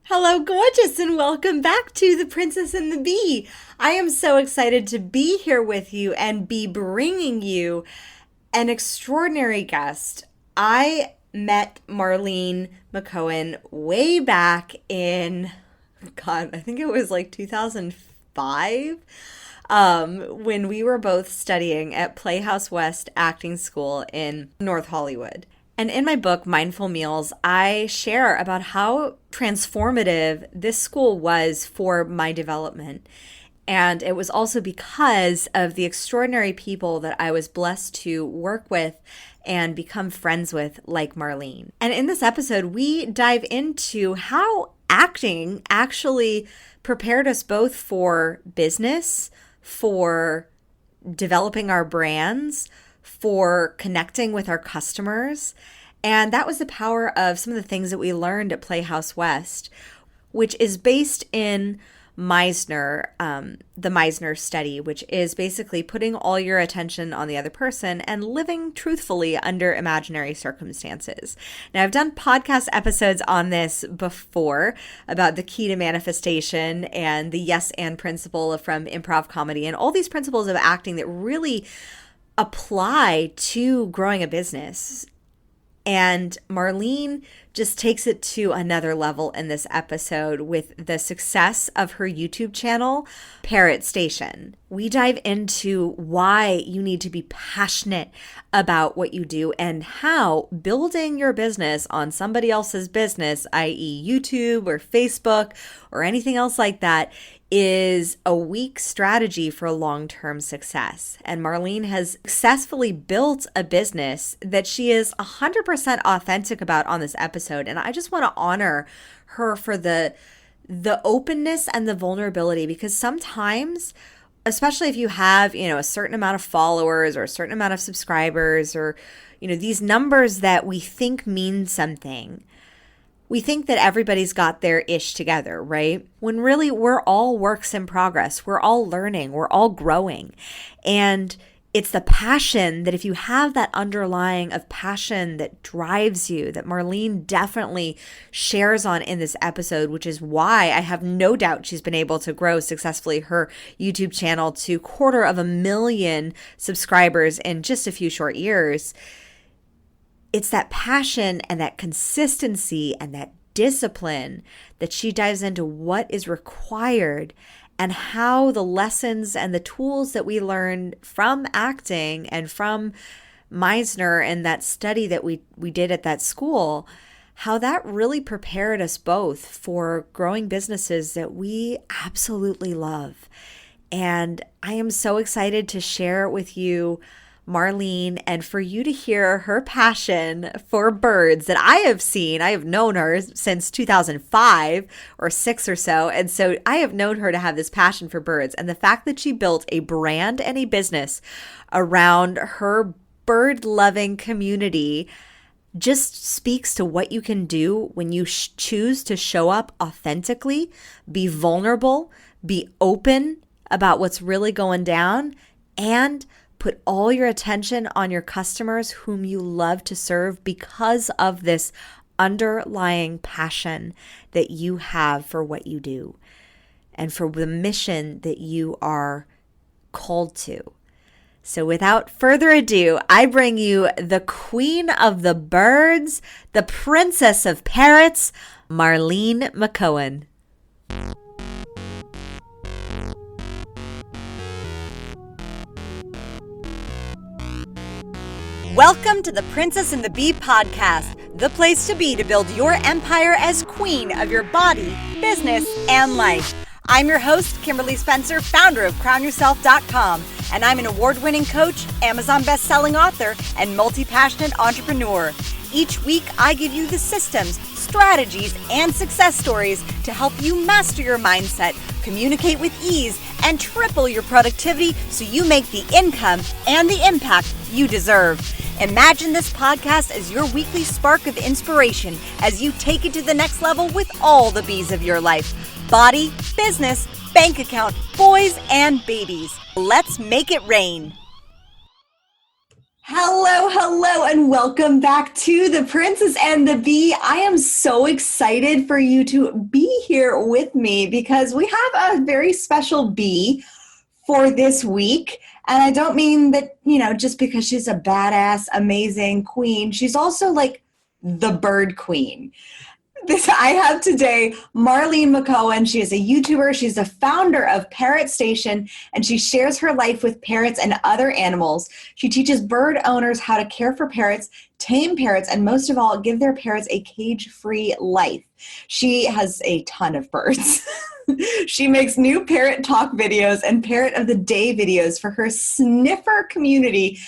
Hello, gorgeous, and welcome back to The Princess and the Bee. I am so excited to be here with you and be bringing you an extraordinary guest. I met Marlene McCohen way back in, God, I think it was like 2005, when we were both studying at Playhouse West Acting School in North Hollywood. And in my book, Mindful Meals, I share about how transformative this school was for my development. And it was also because of the extraordinary people that I was blessed to work with and become friends with, like Marlene. And in this episode, we dive into how acting actually prepared us both for business, for developing our brands, for connecting with our customers. And that was the power of some of the things that we learned at Playhouse West, which is based in Meisner, the Meisner study, which is basically putting all your attention on the other person and living truthfully under imaginary circumstances. Now, I've done podcast episodes on this before about the key to manifestation and the yes and principle from improv comedy and all these principles of acting that really apply to growing a business. And Marlene just takes it to another level in this episode with the success of her YouTube channel, Parrot Station. We dive into why you need to be passionate about what you do and how building your business on somebody else's business, i.e. YouTube or Facebook or anything else like that, is a weak strategy for long-term success. And Marlene has successfully built a business that she is 100% authentic about on this episode. And I just want to honor her for the openness and the vulnerability, because sometimes, especially if you have, a certain amount of followers or a certain amount of subscribers or, these numbers that we think mean something, we think that everybody's got their ish together, right? When really we're all works in progress. We're all learning. We're all growing. And it's the passion that if you have that underlying of passion that drives you, that Marlene definitely shares on in this episode, which is why I have no doubt she's been able to grow successfully her YouTube channel to 250,000 subscribers in just a few short years. It's that passion and that consistency and that discipline that she dives into what is required and how the lessons and the tools that we learned from acting and from Meisner and that study that we did at that school, how that really prepared us both for growing businesses that we absolutely love. And I am so excited to share with you Marlene, and for you to hear her passion for birds that I have seen. I have known her since 2005 or 6 or so. And so I have known her to have this passion for birds. And the fact that she built a brand and a business around her bird loving community just speaks to what you can do when you choose to show up authentically, be vulnerable, be open about what's really going down, and put all your attention on your customers whom you love to serve because of this underlying passion that you have for what you do and for the mission that you are called to. So without further ado, I bring you the queen of the birds, the princess of parrots, Marlene McCohen. Welcome to the Princess and the Bee podcast, the place to be to build your empire as queen of your body, business, and life. I'm your host, Kimberly Spencer, founder of crownyourself.com, and I'm an award-winning coach, Amazon best-selling author, and multi-passionate entrepreneur. Each week, I give you the systems, strategies, and success stories to help you master your mindset, communicate with ease, and triple your productivity so you make the income and the impact you deserve. Imagine this podcast as your weekly spark of inspiration as you take it to the next level with all the bees of your life. Body, business, bank account, boys, and babies. Let's make it rain. Hello, and welcome back to The Princess and the Bee. I am so excited for you to be here with me because we have a very special bee for this week. And I don't mean that, just because she's a badass, amazing queen. She's also like the bird queen. I have today Marlene McCohen. She is a YouTuber. She's the founder of Parrot Station, and she shares her life with parrots and other animals. She teaches bird owners how to care for parrots, tame parrots, and most of all, give their parrots a cage-free life. She has a ton of birds. She makes new parrot talk videos and parrot of the day videos for her sniffer community,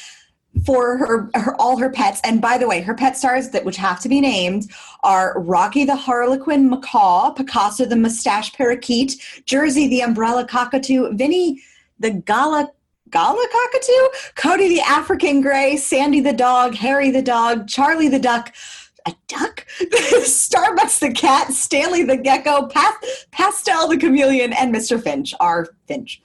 for all her pets. And by the way, her pet stars which have to be named are Rocky the Harlequin macaw, Picasso the mustache parakeet, Jersey the umbrella cockatoo, Vinny the gala cockatoo, Cody the African gray, Sandy the dog, Harry the dog, Charlie the duck, a duck, Starbucks the cat, Stanley the gecko, Pastel the chameleon, and Mr. Finch, our Finch.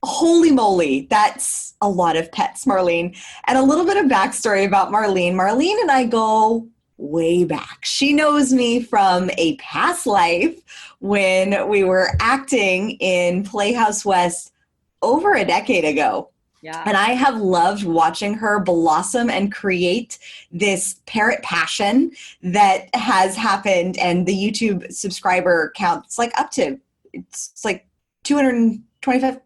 Holy moly, that's a lot of pets, Marlene. And a little bit of backstory about Marlene. Marlene and I go way back. She knows me from a past life when we were acting in Playhouse West over a decade ago. Yeah. And I have loved watching her blossom and create this parrot passion that has happened. And the YouTube subscriber count, it's like 225,000?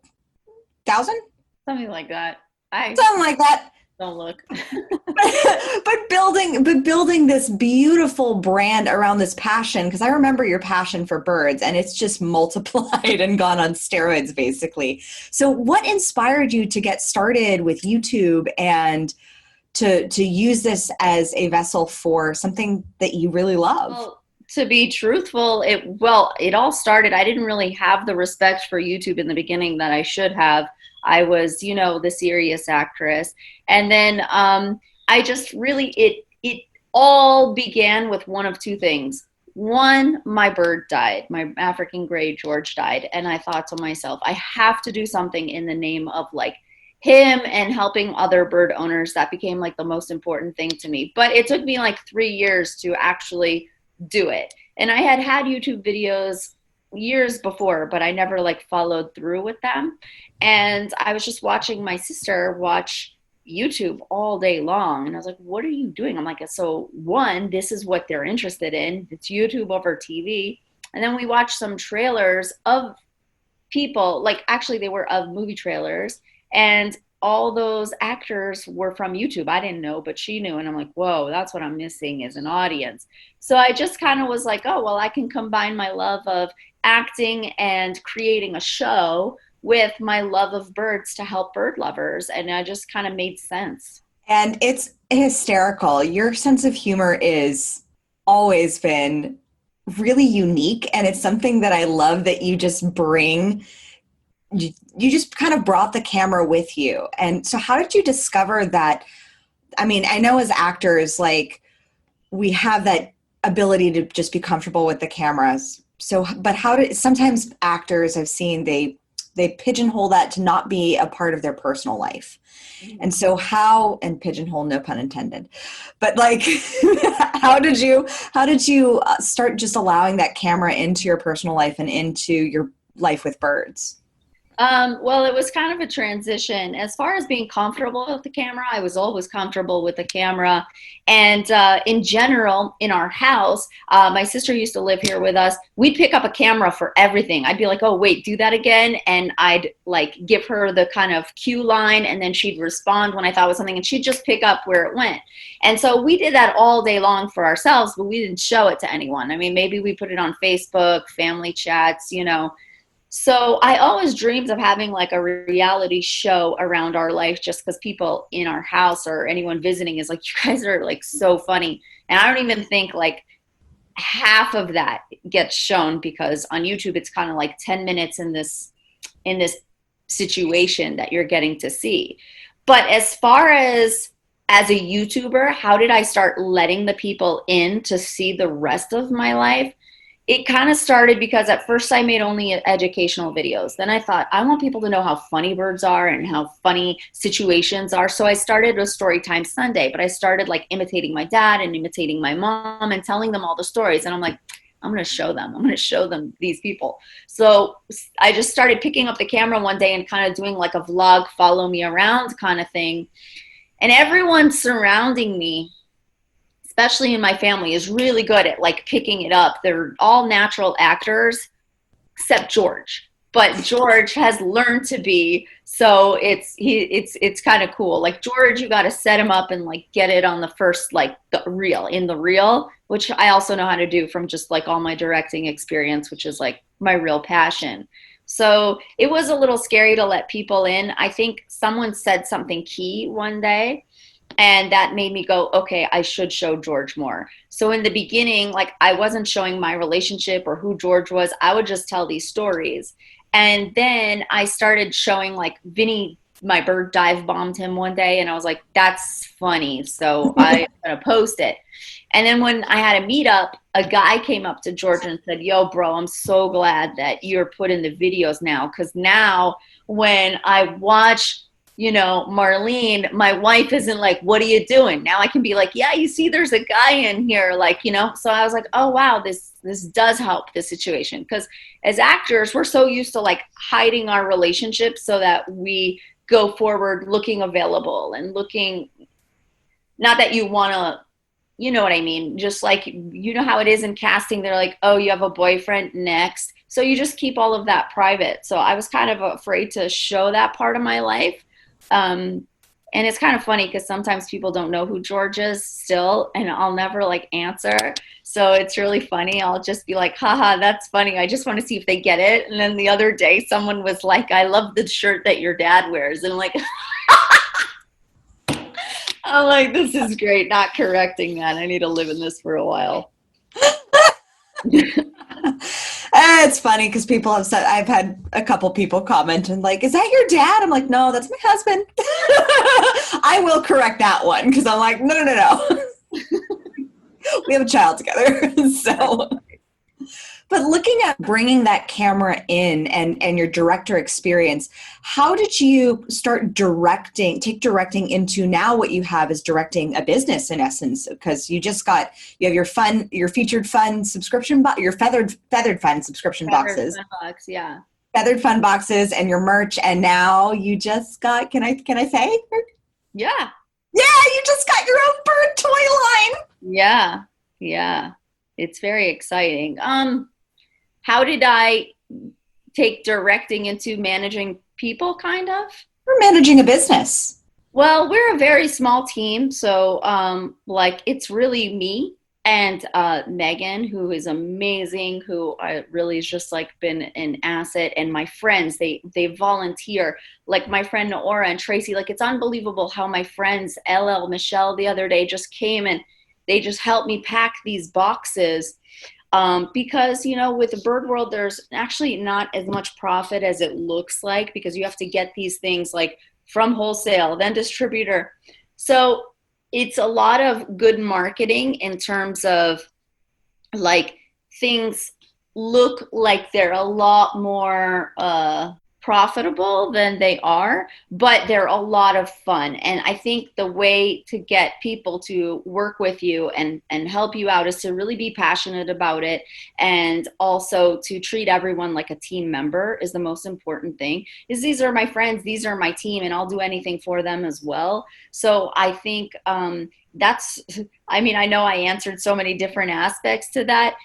Something like that. Something like that. Don't look. but building this beautiful brand around this passion, because I remember your passion for birds, and it's just multiplied and gone on steroids, basically. So what inspired you to get started with YouTube and to use this as a vessel for something that you really love? Well, to be truthful, it all started, I didn't really have the respect for YouTube in the beginning that I should have. I was, the serious actress. And then I just really, it all began with one of two things. One, my bird died. My African gray George died. And I thought to myself, I have to do something in the name of him and helping other bird owners. That became the most important thing to me. But it took me 3 years to actually do it. And I had YouTube videos years before, but I never followed through with them. And I was just watching my sister watch YouTube all day long. And I was like, what are you doing? I'm like, so one, this is what they're interested in. It's YouTube over TV. And then we watched some trailers of people, actually they were of movie trailers. And all those actors were from YouTube. I didn't know, but she knew. And I'm like, whoa, that's what I'm missing as an audience. So I just kind of was like, oh, well, I can combine my love of acting and creating a show with my love of birds to help bird lovers. And I just kind of made sense. And it's hysterical. Your sense of humor is always been really unique. And it's something that I love that you just bring. You just kind of brought the camera with you. And so how did you discover that? I mean, I know as actors, we have that ability to just be comfortable with the cameras. So, but sometimes actors I've seen, they pigeonhole that to not be a part of their personal life. And so and pigeonhole, no pun intended, but how did you start just allowing that camera into your personal life and into your life with birds? Well, it was kind of a transition. As far as being comfortable with the camera, I was always comfortable with the camera. And in general, in our house, my sister used to live here with us. We'd pick up a camera for everything. I'd be like, oh, wait, do that again. And I'd give her the kind of cue line, and then she'd respond when I thought it was something, and she'd just pick up where it went. And so we did that all day long for ourselves, but we didn't show it to anyone. I mean, maybe we put it on Facebook, family chats, So I always dreamed of having a reality show around our life, just because people in our house or anyone visiting is like, you guys are so funny. And I don't even think half of that gets shown, because on YouTube, it's kind of 10 minutes in this situation that you're getting to see. But as far as a YouTuber, how did I start letting the people in to see the rest of my life? It kind of started because at first I made only educational videos. Then I thought, I want people to know how funny birds are and how funny situations are. So I started a Storytime Sunday, but I started imitating my dad and imitating my mom and telling them all the stories. And I'm like, I'm going to show them. I'm going to show them these people. So I just started picking up the camera one day and kind of doing like a vlog, follow me around kind of thing. And everyone surrounding me, especially in my family, is really good at like picking it up. They're all natural actors except George. But George has learned to be, so it's kind of cool. Like George, you got to set him up and like get it on the first, like the reel, which I also know how to do from just like all my directing experience, which is like my real passion. So it was a little scary to let people in. I think someone said something key one day, and that made me go, okay, I should show George more. So in the beginning, like I wasn't showing my relationship or who George was. I would just tell these stories. And then I started showing like Vinny, my bird dive bombed him one day. And I was like, that's funny. So I'm going to post it. And then when I had a meetup, a guy came up to George and said, yo, bro, I'm so glad that you're putting the videos now. Because now when I watch, Marlene, my wife isn't like, what are you doing? Now I can be like, yeah, you see, there's a guy in here, like, so I was like, oh, wow, this does help the situation. Because as actors, we're so used to like hiding our relationships so that we go forward looking available and looking, not that you want to, you know what I mean? Just like, how it is in casting, they're like, oh, you have a boyfriend, next. So you just keep all of that private. So I was kind of afraid to show that part of my life. And it's kind of funny because sometimes people don't know who George is still, and I'll never like answer. So it's really funny. I'll just be like, haha, that's funny. I just want to see if they get it. And then the other day someone was like, I love the shirt that your dad wears. And I'm like, this is great. Not correcting that. I need to live in this for a while. It's funny because people have said, I've had a couple people comment and like, is that your dad? I'm like, no, that's my husband. I will correct that one because I'm like, no. We have a child together. So, but looking at bringing that camera in and your director experience, how did you start take directing into now what you have is directing a business in essence? Because you have your featured fun subscription, your feathered fun subscription boxes. Fun box, yeah. Feathered fun boxes and your merch. And now you just got, can I say? Yeah. Yeah, you just got your own bird toy line. Yeah. It's very exciting. How did I take directing into managing people, kind of? We're managing a business. Well, we're a very small team. So, it's really me and Megan, who is amazing, who I really has just like been an asset, and my friends, they volunteer, like my friend Noora and Tracy. Like, it's unbelievable how my friends LL, Michelle, the other day just came and they just helped me pack these boxes. Because, with the bird world, there's actually not as much profit as it looks like, because you have to get these things like from wholesale, then distributor. So it's a lot of good marketing in terms of like things look like they're a lot more profitable than they are, but they're a lot of fun. And I think the way to get people to work with you and help you out is to really be passionate about it, and also to treat everyone like a team member is the most important thing. Is these are my friends, these are my team, and I'll do anything for them as well. So I think I know I answered so many different aspects to that.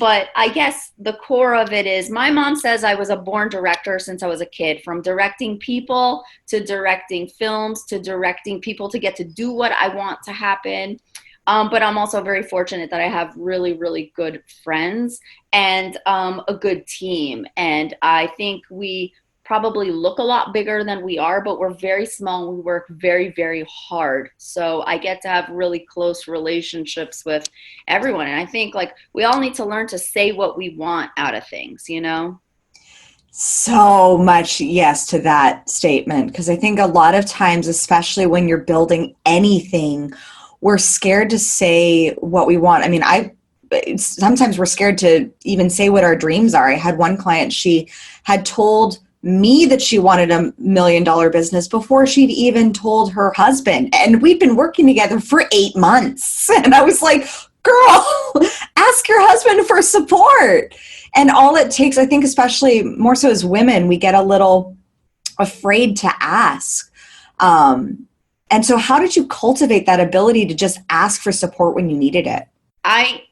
But I guess the core of it is, my mom says I was a born director since I was a kid, from directing people to directing films to directing people to get to do what I want to happen. But I'm also very fortunate that I have really, really good friends and a good team. And I think we probably look a lot bigger than we are, but we're very small and we work very, very hard. So I get to have really close relationships with everyone. And I think like we all need to learn to say what we want out of things, So much yes to that statement, because I think a lot of times, especially when you're building anything, we're scared to say what we want. I mean, sometimes we're scared to even say what our dreams are. I had one client, she had told me that she wanted $1 million business before she'd even told her husband. And we'd been working together for 8 months. And I was like, girl, ask your husband for support. And all it takes, I think, especially more so as women, we get a little afraid to ask. And so how did you cultivate that ability to just ask for support when you needed it? I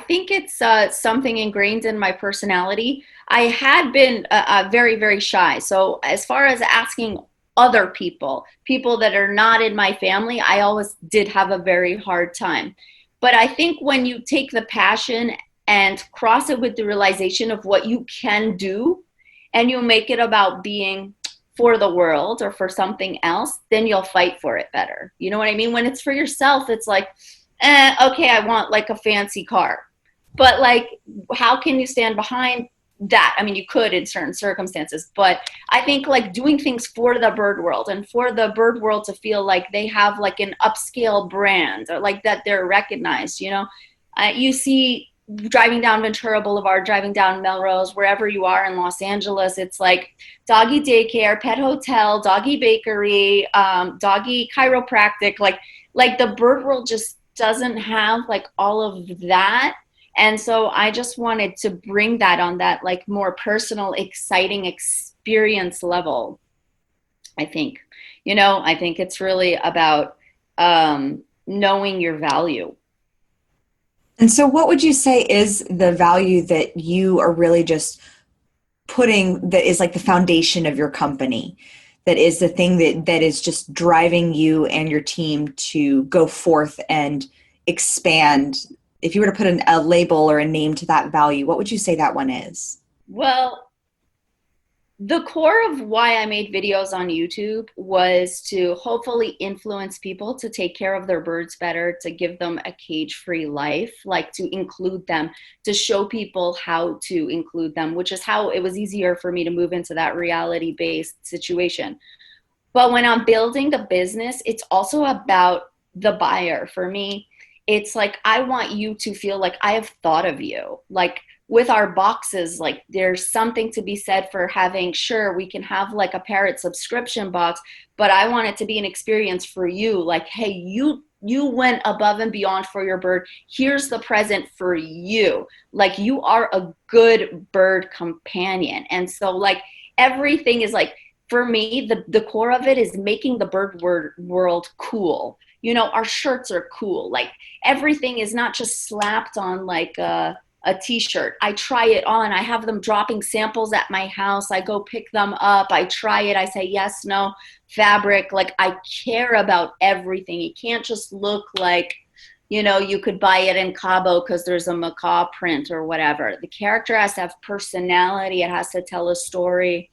think it's something ingrained in my personality. I had been very, very shy. So as far as asking other people, people that are not in my family, I always did have a very hard time. But I think when you take the passion and cross it with the realization of what you can do, and you make it about being for the world or for something else, then you'll fight for it better. You know what I mean? When it's for yourself, it's like, okay, I want like a fancy car. But like, how can you stand behind that? I mean, you could in certain circumstances, but I think like doing things for the bird world and for the bird world to feel like they have like an upscale brand or like that they're recognized, you know, you see driving down Ventura Boulevard, driving down Melrose, wherever you are in Los Angeles, it's like doggy daycare, pet hotel, doggy bakery, doggy chiropractic, like the bird world just doesn't have like all of that. And so I just wanted to bring that on that like more personal, exciting experience level. I think, you know, I think it's really about knowing your value. And so what would you say is the value that you are really just putting, that is like the foundation of your company, that is the thing that is just driving you and your team to go forth and expand? If you were to put a label or a name to that value, what would you say that one is? Well, the core of why I made videos on YouTube was to hopefully influence people to take care of their birds better, to give them a cage-free life, like to include them, to show people how to include them, which is how it was easier for me to move into that reality-based situation. But when I'm building the business, it's also about the buyer. For me, it's like I want you to feel like I have thought of you. Like with our boxes, like there's something to be said for having, sure, we can have like a Parrot subscription box, but I want it to be an experience for you. Like, hey, you went above and beyond for your bird. Here's the present for you. Like you are a good bird companion. And so like everything is like, for me, the core of it is making the world cool. You know, our shirts are cool. Like everything is not just slapped on like a t-shirt. I try it on. I have them dropping samples at my house. I go pick them up. I try it. I say yes, no, fabric. Like I care about everything. It can't just look like, you know, you could buy it in Cabo because there's a macaw print or whatever. The character has to have personality. It has to tell a story.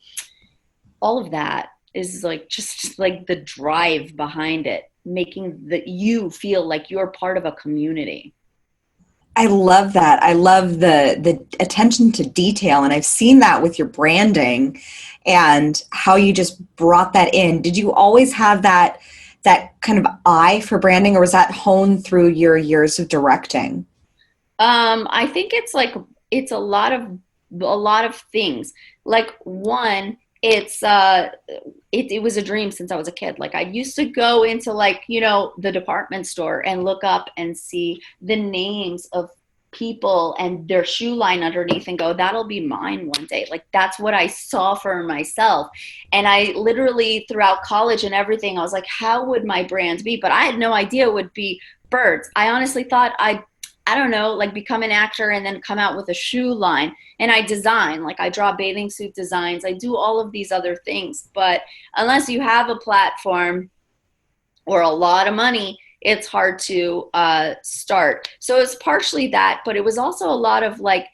All of that is like just like the drive behind it, making you feel like you're part of a community. I love that. I love the attention to detail, and I've seen that with your branding and how you just brought that in. Did you always have that kind of eye for branding, or was that honed through your years of directing? I think it's like it's a lot of things. Like one, it was a dream since I was a kid. Like I used to go into like, you know, the department store and look up and see the names of people and their shoe line underneath and go, that'll be mine one day. Like that's what I saw for myself. And I literally throughout college and everything, I was like, how would my brand be? But I had no idea it would be birds. I honestly thought I don't know, like become an actor and then come out with a shoe line. And I design, like I draw bathing suit designs. I do all of these other things. But unless you have a platform or a lot of money, it's hard to start. So it's partially that, but it was also a lot of like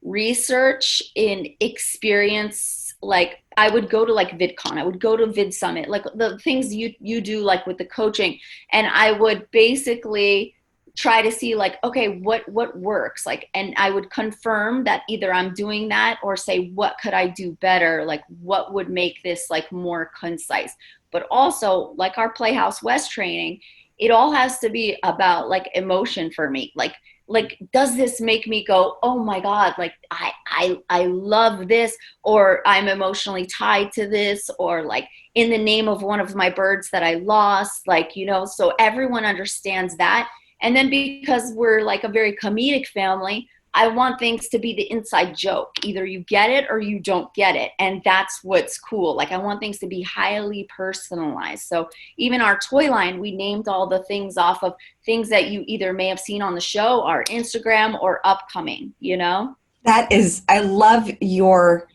research in experience. Like I would go to like VidCon, I would go to Vid Summit, like the things you do like with the coaching. And I would basically try to see like, okay, what works, like, and I would confirm that either I'm doing that or say what could I do better, like what would make this like more concise. But also like our Playhouse West training, it all has to be about like emotion for me. Like does this make me go, oh my god, like I love this, or I'm emotionally tied to this, or like in the name of one of my birds that I lost, like, you know, so everyone understands that. And then because we're like a very comedic family, I want things to be the inside joke. Either you get it or you don't get it. And that's what's cool. Like I want things to be highly personalized. So even our toy line, we named all the things off of things that you either may have seen on the show, our Instagram, or upcoming, you know? That is, I love your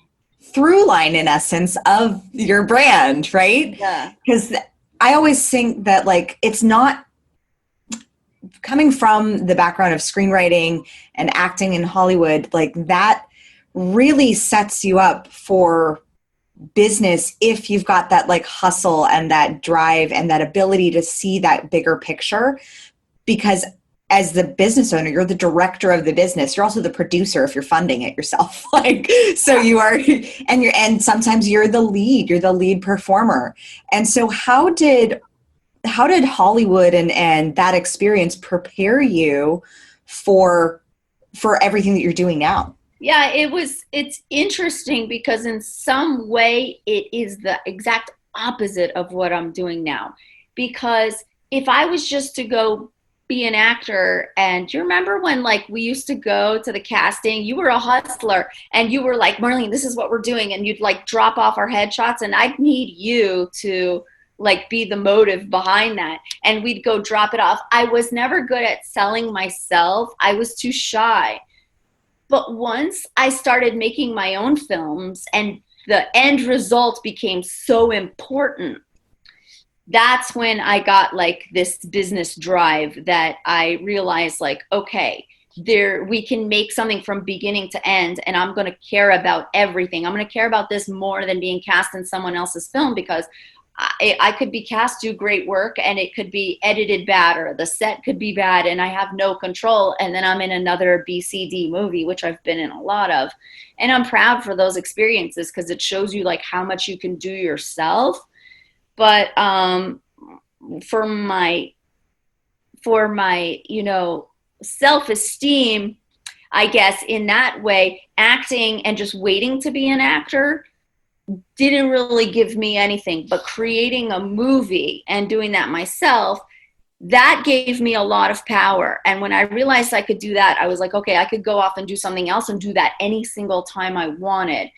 through line in essence of your brand, right? Yeah. Because I always think that like it's not coming from the background of screenwriting and acting in Hollywood, like that really sets you up for business if you've got that like hustle and that drive and that ability to see that bigger picture. Because as the business owner, you're the director of the business. You're also the producer if you're funding it yourself. Like, so you are, and sometimes you're the lead performer. And so how did Hollywood and that experience prepare you for everything that you're doing now? Yeah, it's interesting because in some way it is the exact opposite of what I'm doing now. Because if I was just to go be an actor, and do you remember when like we used to go to the casting, you were a hustler and you were like, Marlene, this is what we're doing, and you'd like drop off our headshots, and I'd need you to like be the motive behind that, and we'd go drop it off. I was never good at selling myself. I was too shy. But once I started making my own films and the end result became so important, that's when I got like this business drive that I realized like, okay, there we can make something from beginning to end, and I'm going to care about everything. I'm going to care about this more than being cast in someone else's film, because I could be cast, do great work, and it could be edited bad, or the set could be bad and I have no control, and then I'm in another BCD movie, which I've been in a lot of, and I'm proud for those experiences because it shows you like how much you can do yourself. But for my self-esteem, I guess in that way, acting and just waiting to be an actor didn't really give me anything, but creating a movie and doing that myself, that gave me a lot of power. And when I realized I could do that, I was like, okay, I could go off and do something else and do that any single time I wanted.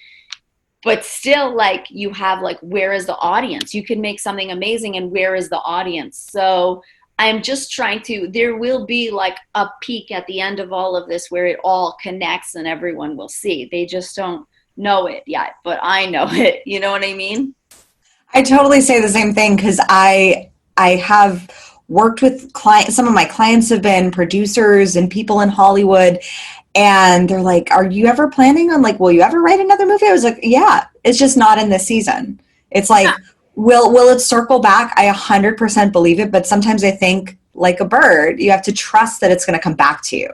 But still, like, you have like, where is the audience? You can make something amazing, and where is the audience? So I'm just trying to, there will be like a peak at the end of all of this where it all connects and everyone will see. They just don't know it yet, but I know it. You know what I mean? I totally say the same thing because I have worked with clients. Some of my clients have been producers and people in Hollywood, and they're like, "Are you ever planning on like, will you ever write another movie?" I was like, "Yeah, it's just not in this season." It's like, will it circle back? I 100% believe it, but sometimes I think like a bird, you have to trust that it's going to come back to you.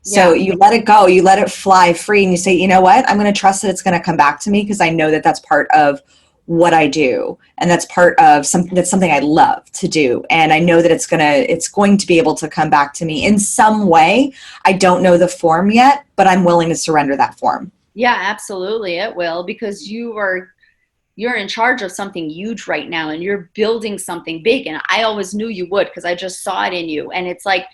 So Yeah. you let it go, you let it fly free, and you say, you know what, I'm going to trust that it's going to come back to me because I know that that's part of what I do, and that's part of something that's something I love to do, and I know that it's going to be able to come back to me in some way. I don't know the form yet, but I'm willing to surrender that form. Yeah, absolutely. It will, because you're in charge of something huge right now, and you're building something big. And I always knew you would, because I just saw it in you. And it's like,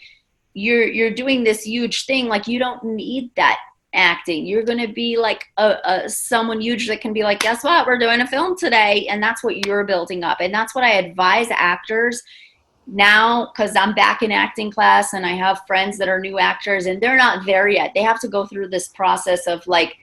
you're doing this huge thing. Like, you don't need that acting. You're going to be like a someone huge that can be like, guess what? We're doing a film today. And that's what you're building up. And that's what I advise actors now, because I'm back in acting class and I have friends that are new actors and they're not there yet. They have to go through this process of like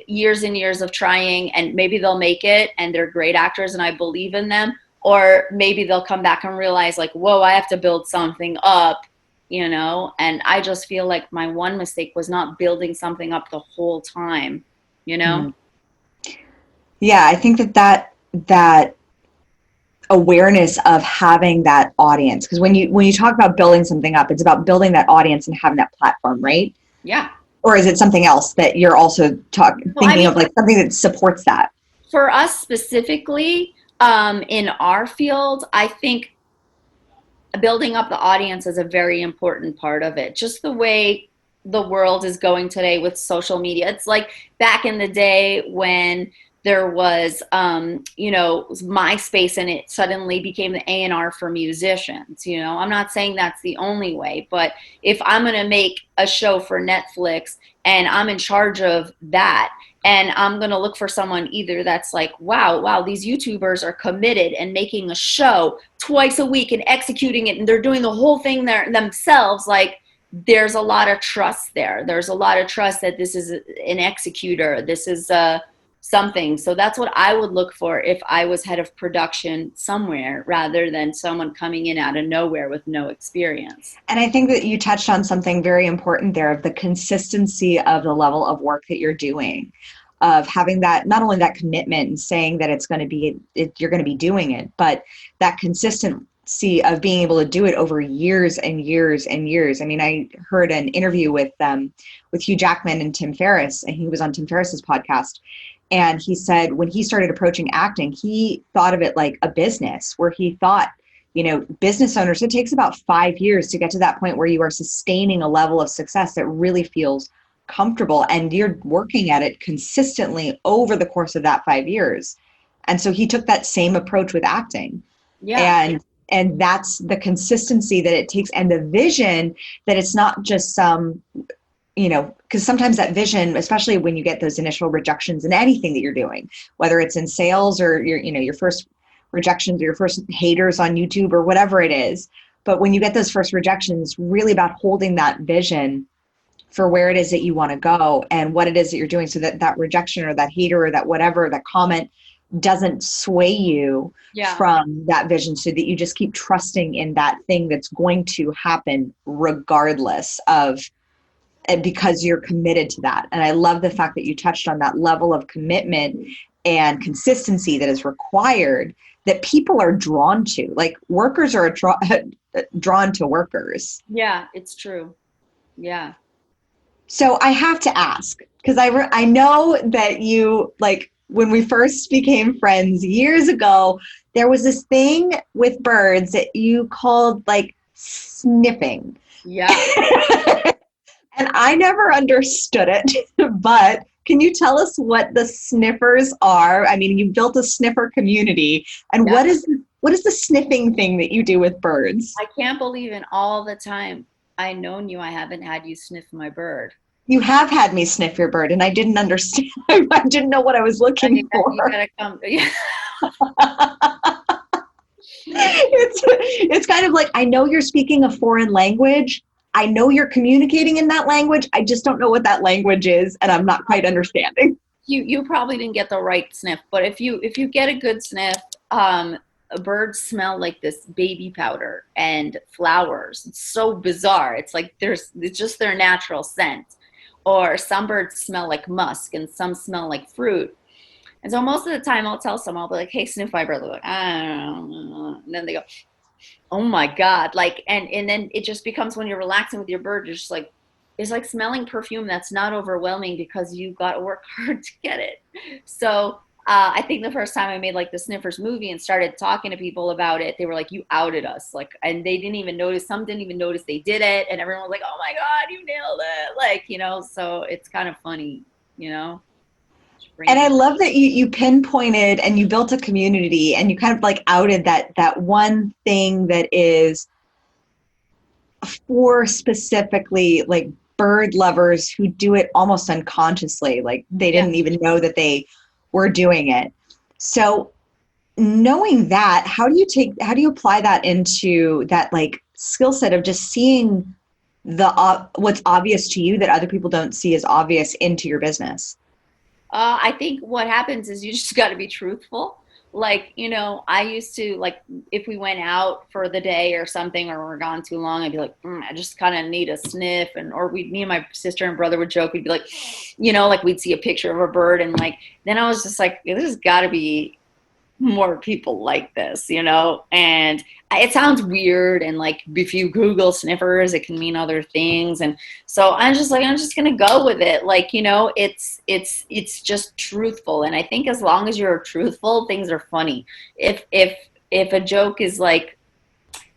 years and years of trying, and maybe they'll make it and they're great actors and I believe in them. Or maybe they'll come back and realize like, whoa, I have to build something up, you know? And I just feel like my one mistake was not building something up the whole time, you know? Mm. Yeah, I think that awareness of having that audience, because when you talk about building something up, it's about building that audience and having that platform, right? Yeah. Or is it something else that you're also Well, I thinking mean, of, like something that supports that? for us specifically, in our field, I think building up the audience is a very important part of it. Just the way the world is going today with social media. It's like back in the day when there was, MySpace, and it suddenly became the A&R for musicians. I'm not saying that's the only way, but if I'm going to make a show for Netflix and I'm in charge of that, and I'm going to look for someone either that's like, wow, these YouTubers are committed and making a show twice a week and executing it, and they're doing the whole thing there themselves. Like, there's a lot of trust there. There's a lot of trust that this is an executor. This is something. So that's what I would look for if I was head of production somewhere, rather than someone coming in out of nowhere with no experience. And I think that you touched on something very important there, of the consistency of the level of work that you're doing, of having that, not only that commitment and saying that you're going to be doing it, but that consistency of being able to do it over years and years and years. I mean, I heard an interview with Hugh Jackman and Tim Ferriss, and he was on Tim Ferriss's podcast. And he said when he started approaching acting, he thought of it like a business, where he thought, business owners, it takes about 5 years to get to that point where you are sustaining a level of success that really feels comfortable, and you're working at it consistently over the course of that 5 years. And so he took that same approach with acting. Yeah. And that's the consistency that it takes, and the vision that it's not just some, because sometimes that vision, especially when you get those initial rejections in anything that you're doing, whether it's in sales or your first rejections or your first haters on YouTube or whatever it is. But when you get those first rejections, really about holding that vision for where it is that you want to go and what it is that you're doing, so that that rejection or that hater or that whatever, that comment doesn't sway you from that vision, so that you just keep trusting in that thing that's going to happen regardless of, because you're committed to that. And I love the fact that you touched on that level of commitment and consistency that is required, that people are drawn to. Like, workers are drawn to workers. Yeah, it's true. Yeah. So I have to ask, because I know that you, like, when we first became friends years ago, there was this thing with birds that you called like sniffing. Yeah. And I never understood it, but can you tell us what the sniffers are? I mean, you built a sniffer community, and what is the sniffing thing that you do with birds? I can't believe in all the time I known you, I haven't had you sniff my bird. You have had me sniff your bird, and I didn't understand. I didn't know what I was looking for. You gotta come. Yeah. It's kind of like, I know you're speaking a foreign language. I know you're communicating in that language. I just don't know what that language is, and I'm not quite understanding. You probably didn't get the right sniff, but if you get a good sniff, birds smell like this baby powder and flowers. It's so bizarre. It's like it's just their natural scent. Or some birds smell like musk, and some smell like fruit. And so most of the time I'll tell someone, I'll be like, hey, sniff my bird. They're like, I don't know. And then they go, oh my God. Like, and then it just becomes, when you're relaxing with your bird, you're just like, it's like smelling perfume that's not overwhelming because you got to work hard to get it. So I think the first time I made like the Sniffers movie and started talking to people about it, they were like, you outed us. Like, and they didn't even notice, some didn't even notice they did it. And everyone was like, oh my God, you nailed it. Like, so it's kind of funny, And I love that you pinpointed and you built a community, and you kind of like outed that one thing that is for specifically like bird lovers who do it almost unconsciously. Like, they didn't even know that they were doing it. So knowing that, how do you apply that into that like skill set of just seeing what's obvious to you that other people don't see as obvious into your business? I think what happens is you just got to be truthful. Like, I used to, like, if we went out for the day or something, or we're gone too long, I'd be like, I just kind of need a sniff. Or me and my sister and brother would joke. We'd be like, like we'd see a picture of a bird, and like, then I was just like, there's got to be more people like this, and it sounds weird. And like, if you Google sniffers, it can mean other things. And so I'm just going to go with it. Like, it's just truthful. And I think as long as you're truthful, things are funny. If a joke is like,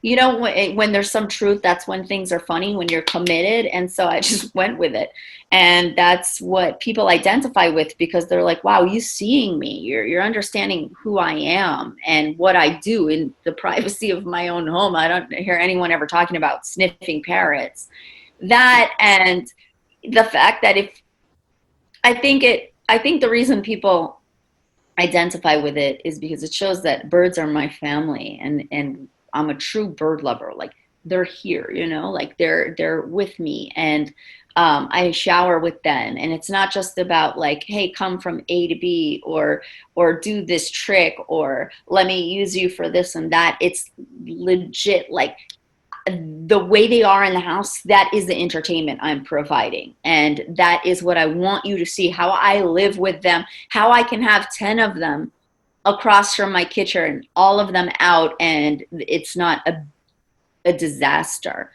when there's some truth, that's when things are funny, when you're committed. And so I just went with it. And that's what people identify with, because they're like, wow, you seeing me, you're understanding who I am and what I do in the privacy of my own home. I don't hear anyone ever talking about sniffing parrots. That, and the fact that if I think the reason people identify with it is because it shows that birds are my family, and I'm a true bird lover. Like, they're here, like they're with me, and I shower with them, and it's not just about like, hey, come from A to B, or do this trick, or let me use you for this and that. It's legit, like, the way they are in the house, that is the entertainment I'm providing. And that is what I want you to see, how I live with them, how I can have 10 of them across from my kitchen, all of them out, and it's not a disaster.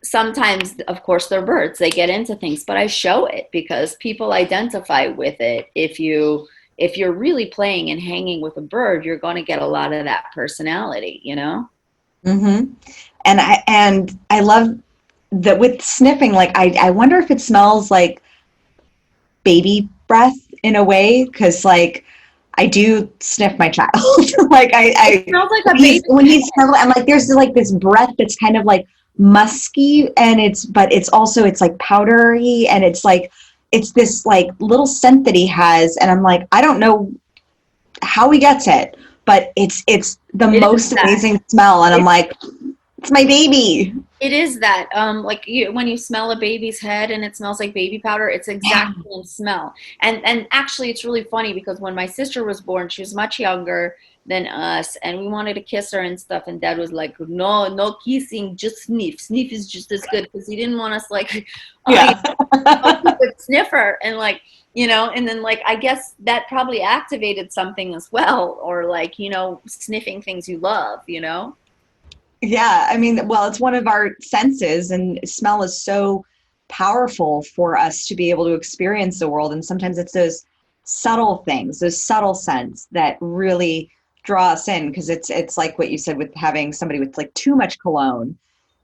Sometimes, of course, they're birds, they get into things, but I show it because people identify with it. If you're really playing and hanging with a bird, you're going to get a lot of that personality, Mm-hmm. And I love that with sniffing. Like I wonder if it smells like baby breath in a way, because like I do sniff my child. Like It I smells like a baby. when he's snuggling, I'm like, there's like this breath that's kind of like musky, and but it's also, it's like powdery, and it's like, it's this like little scent that he has, and I'm like, I don't know how he gets it, but it's the It is most that. amazing smell, and I'm like, it's my baby. It is that. Like, when you smell a baby's head and it smells like baby powder, it's Yeah. exactly the smell. And actually, it's really funny because when my sister was born, she was much younger than us, and we wanted to kiss her and stuff. And Dad was like, "No, no kissing, just sniff. Sniff is just as good," because he didn't want us like, oh, Yeah. a sniffer, and like, and then like, I guess that probably activated something as well, or like, sniffing things you love. Yeah, I mean, well, it's one of our senses, and smell is so powerful for us to be able to experience the world. And sometimes it's those subtle things, those subtle scents that really draw us in, because it's like what you said with having somebody with like too much cologne,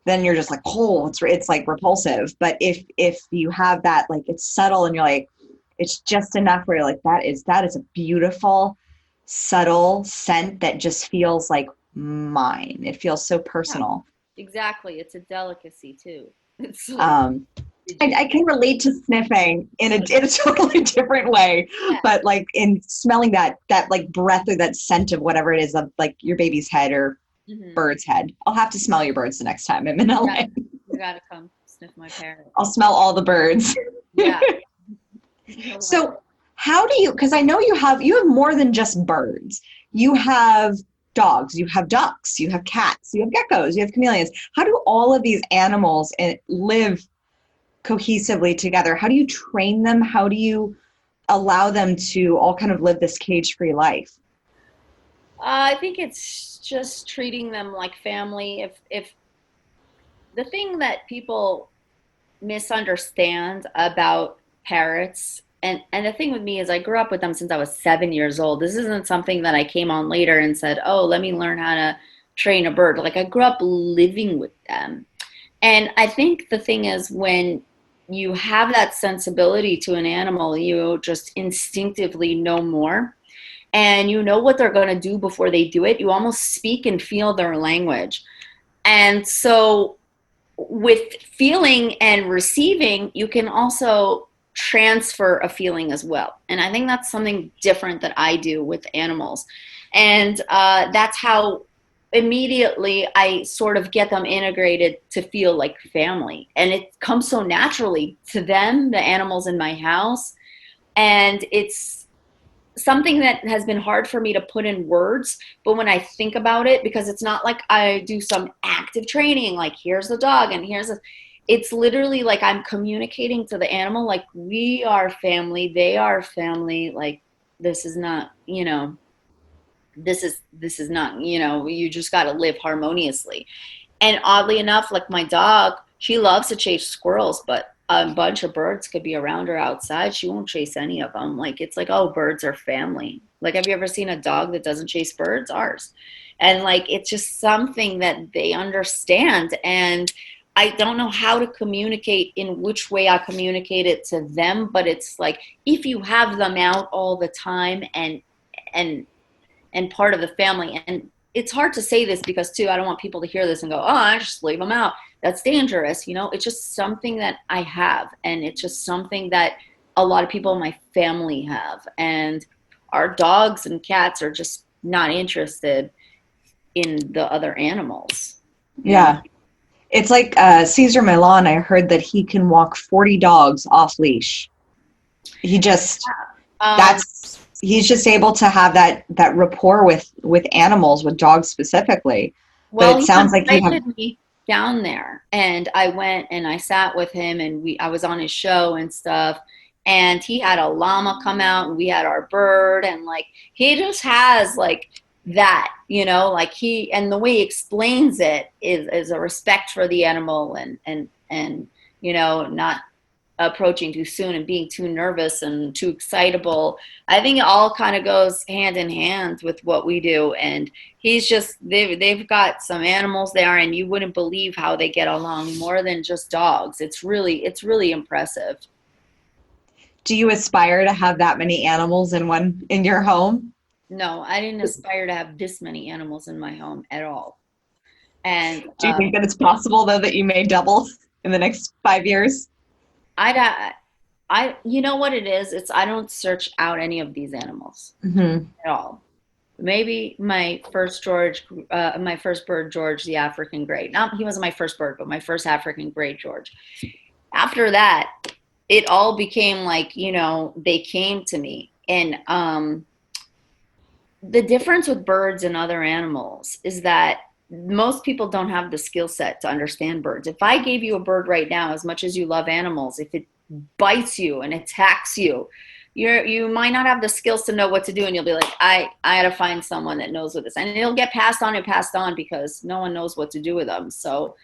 then you're just like, oh, it's like repulsive. But if you have that, like, it's subtle, and you're like, it's just enough where you're like, that is a beautiful, subtle scent that just feels like mine. It feels so Yeah, personal. exactly. It's a delicacy too. It's like, Um, did I you? can relate to sniffing in a totally different way, Yeah, but like in smelling that like breath, or that scent of whatever it is, of like your baby's head or hmm, bird's head. I'll have to smell your birds the next time I'm in you got LA. you got to come sniff my parrot. I'll smell all the birds. Yeah, you'll like So how do you, because I know you have more than just birds. You have dogs, you have ducks, you have cats, you have geckos, you have chameleons. How do all of these animals live cohesively together? How do you train them? How do you allow them to all kind of live this cage-free life? I think it's just treating them like family. If the thing that people misunderstand about parrots, and the thing with me is, I grew up with them since I was 7 years old. This isn't something that I came on later and said, oh, let me learn how to train a bird. Like, I grew up living with them. And I think the thing is, when you have that sensibility to an animal, you just instinctively know more, and you know what they're going to do before they do it. You almost speak and feel their language. And so, with feeling and receiving, you can also transfer a feeling as well. And I think that's something different that I do with animals. And that's how immediately I sort of get them integrated to feel like family. And it comes so naturally to them, the animals in my house. And it's something that has been hard for me to put in words, but when I think about it, because it's not like I do some active training, like, here's the dog and it's literally like I'm communicating to the animal, like, we are family, they are family. Like, this is not, this is not, you just got to live harmoniously. And oddly enough, like, my dog, she loves to chase squirrels, but a bunch of birds could be around her outside. She won't chase any of them. Like, it's like, oh, birds are family. Like, have you ever seen a dog that doesn't chase birds? Ours. And like, it's just something that they understand. And I don't know how to communicate in which way I communicate it to them, but it's like if you have them out all the time and and part of the family, and it's hard to say this because too I don't want people to hear this and go, oh, I just leave them out. That's dangerous. It's just something that I have, and it's just something that a lot of people in my family have, and our dogs and cats are just not interested in the other animals. you know Yeah. It's like Caesar Milan. I heard that he can walk 40 dogs off leash. He just um that's he's just able to have that rapport with animals, with dogs specifically. But Well, it he sounds like you have. invited me down there, and I went and I sat with him, and I was on his show and stuff. And he had a llama come out, and we had our bird, and like he just has like that, like and the way he explains it is a respect for the animal, and not approaching too soon and being too nervous and too excitable. I think it all kind of goes hand in hand with what we do. And he's just they've got some animals there, and you wouldn't believe how they get along more than just dogs. It's really impressive. Do you aspire to have that many animals in your home? No, I didn't aspire to have this many animals in my home at all. And Do you think that it's possible though that you may double in the next 5 years? I you know what it is? It's I don't search out any of these animals Hmm. at all. Maybe my first bird, George, the African gray. Not he wasn't my first bird, but my first African gray George. After that, it all became like, they came to me. And the difference with birds and other animals is that most people don't have the skill set to understand birds. If I gave you a bird right now, as much as you love animals, if it bites you and attacks you, you might not have the skills to know what to do, and you'll be like, I gotta find someone that knows what this, and it'll get passed on and passed on because no one knows what to do with them. So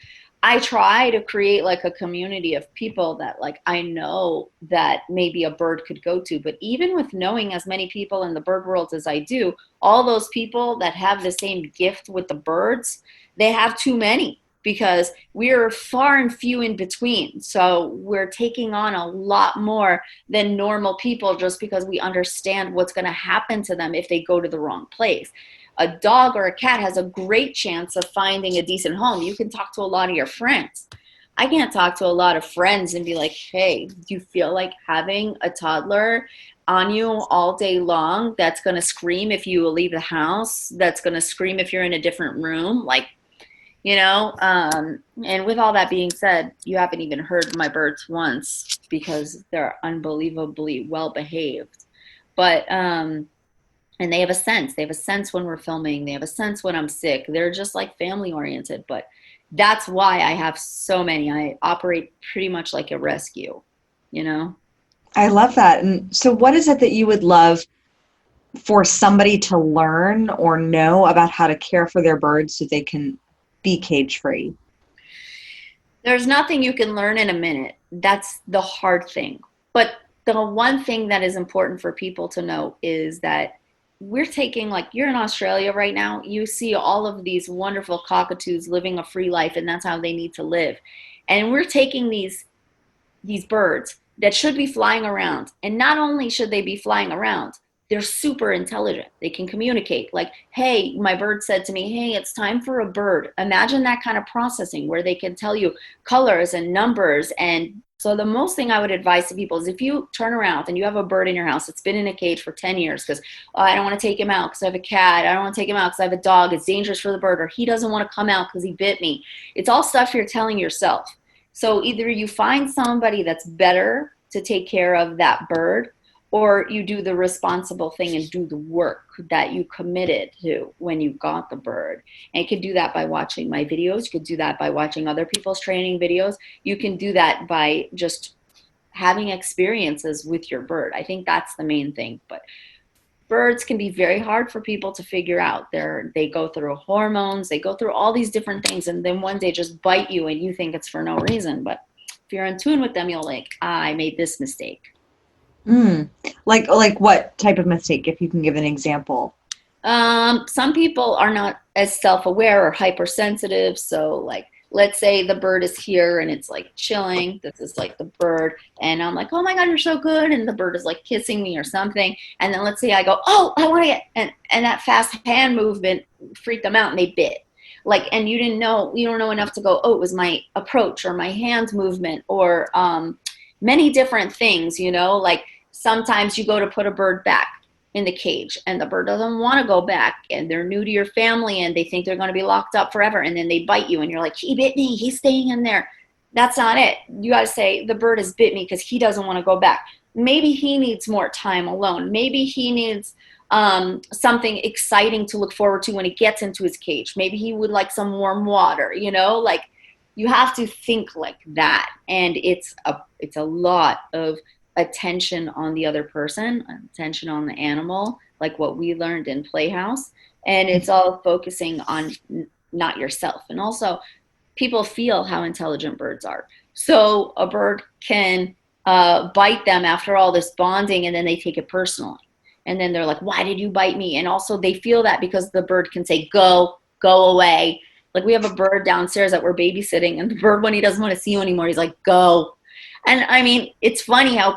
I try to create like a community of people that like I know that maybe a bird could go to. But even with knowing as many people in the bird world as I do, all those people that have the same gift with the birds, they have too many because we're far and few in between. So we're taking on a lot more than normal people just because we understand what's going to happen to them if they go to the wrong place. A dog or a cat has a great chance of finding a decent home. You can talk to a lot of your friends. I can't talk to a lot of friends and be like, hey, do you feel like having a toddler on you all day long that's going to scream if you leave the house, that's going to scream if you're in a different room? And with all that being said, you haven't even heard my birds once because they're unbelievably well behaved. But, and they have a sense. They have a sense when we're filming. They have a sense when I'm sick. They're just like family oriented. But that's why I have so many. I operate pretty much like a rescue, you know? I love that. And so what is it that you would love for somebody to learn or know about how to care for their birds so they can be cage free? There's nothing you can learn in a minute. That's the hard thing. But the one thing that is important for people to know is that we're taking, like, you're in Australia right now, you see all of these wonderful cockatoos living a free life, and that's how they need to live. And we're taking these birds that should be flying around, and not only should they be flying around, they're super intelligent. They can communicate. Like, hey, my bird said to me, hey, it's time for a bird. Imagine that kind of processing where they can tell you colors and numbers. And so the most thing I would advise to people is if you turn around and you have a bird in your house that's been in a cage for 10 years because, oh, I don't want to take him out because I have a cat. I don't want to take him out because I have a dog. It's dangerous for the bird, or he doesn't want to come out because he bit me. It's all stuff you're telling yourself. So either you find somebody that's better to take care of that bird, or you do the responsible thing and do the work that you committed to when you got the bird. And you can do that by watching my videos. You could do that by watching other people's training videos. You can do that by just having experiences with your bird. I think that's the main thing. But birds can be very hard for people to figure out. They go through hormones, they go through all these different things, and then one day just bite you and you think it's for no reason. But if you're in tune with them, you'll like, I made this mistake. Mm. Like what type of mistake, if you can give an example? Some people are not as self-aware or hypersensitive, so like let's say the bird is here and it's like chilling. This is like the bird. And I'm like, oh my God, you're so good. And the bird is like kissing me or something. And then let's say I go, oh, I want to get, and that fast hand movement freaked them out and they bit. Like, and you don't know enough to go, oh, it was my approach or my hand movement or many different things, like sometimes you go to put a bird back in the cage and the bird doesn't want to go back and they're new to your family and they think they're going to be locked up forever and then they bite you and you're like, he bit me, he's staying in there. That's not it. You got to say the bird has bit me because he doesn't want to go back. Maybe he needs more time alone. Maybe he needs something exciting to look forward to when he gets into his cage. Maybe he would like some warm water, like you have to think like that. And it's a lot of attention on the other person, attention on the animal, like what we learned in Playhouse. And it's all focusing on not yourself. And also, people feel how intelligent birds are. So a bird can bite them after all this bonding, and then they take it personally. And then they're like, why did you bite me? And also they feel that because the bird can say, go away. Like we have a bird downstairs that we're babysitting, and the bird, when he doesn't want to see you anymore, he's like, go. And I mean, it's funny how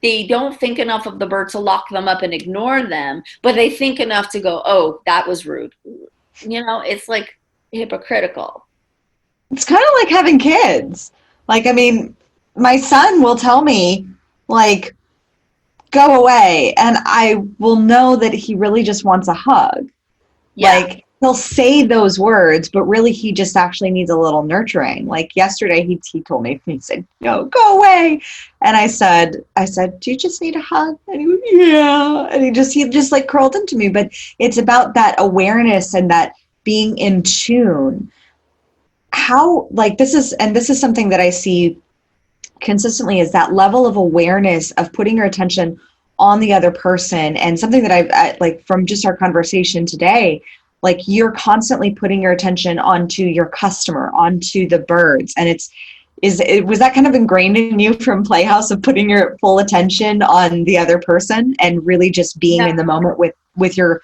they don't think enough of the bird to lock them up and ignore them, but they think enough to go, oh, that was rude. It's like hypocritical. It's kind of like having kids. Like, I mean, my son will tell me, like, go away, and I will know that he really just wants a hug. Yeah. Like, he'll say those words, but really he just actually needs a little nurturing. Like yesterday, he told me, he said, no, go away. And I said, do you just need a hug? And he went, yeah. And he just like curled into me. But it's about that awareness and that being in tune. How, like, this is something that I see consistently, is that level of awareness of putting your attention on the other person. And something that I like from just our conversation today, like you're constantly putting your attention onto your customer, onto the birds. And was that kind of ingrained in you from Playhouse, of putting your full attention on the other person and really just being in the moment with your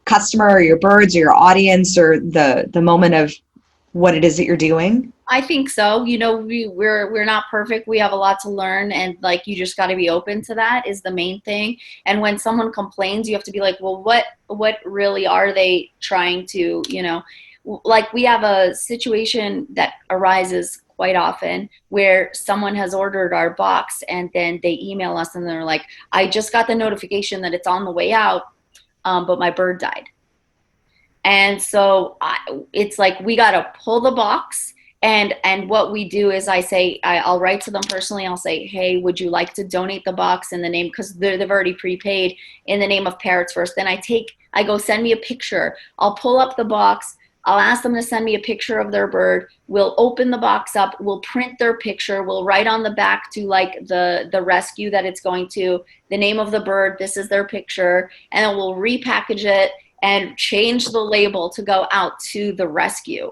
customer or your birds or your audience or the moment of what it is that you're doing? I think so. We're not perfect. We have a lot to learn, and like you just got to be open to that is the main thing. And when someone complains, you have to be like, well, what really are they trying to, like we have a situation that arises quite often where someone has ordered our box and then they email us and they're like, I just got the notification that it's on the way out, but my bird died. And so it's like we got to pull the box. And what we do is I'll write to them personally. I'll say, hey, would you like to donate the box in the name, because they've already prepaid, in the name of Parrots First. Then I go, send me a picture. I'll pull up the box. I'll ask them to send me a picture of their bird. We'll open the box up. We'll print their picture. We'll write on the back to like the rescue that it's going to, the name of the bird. This is their picture. And then we'll repackage it and change the label to go out to the rescue.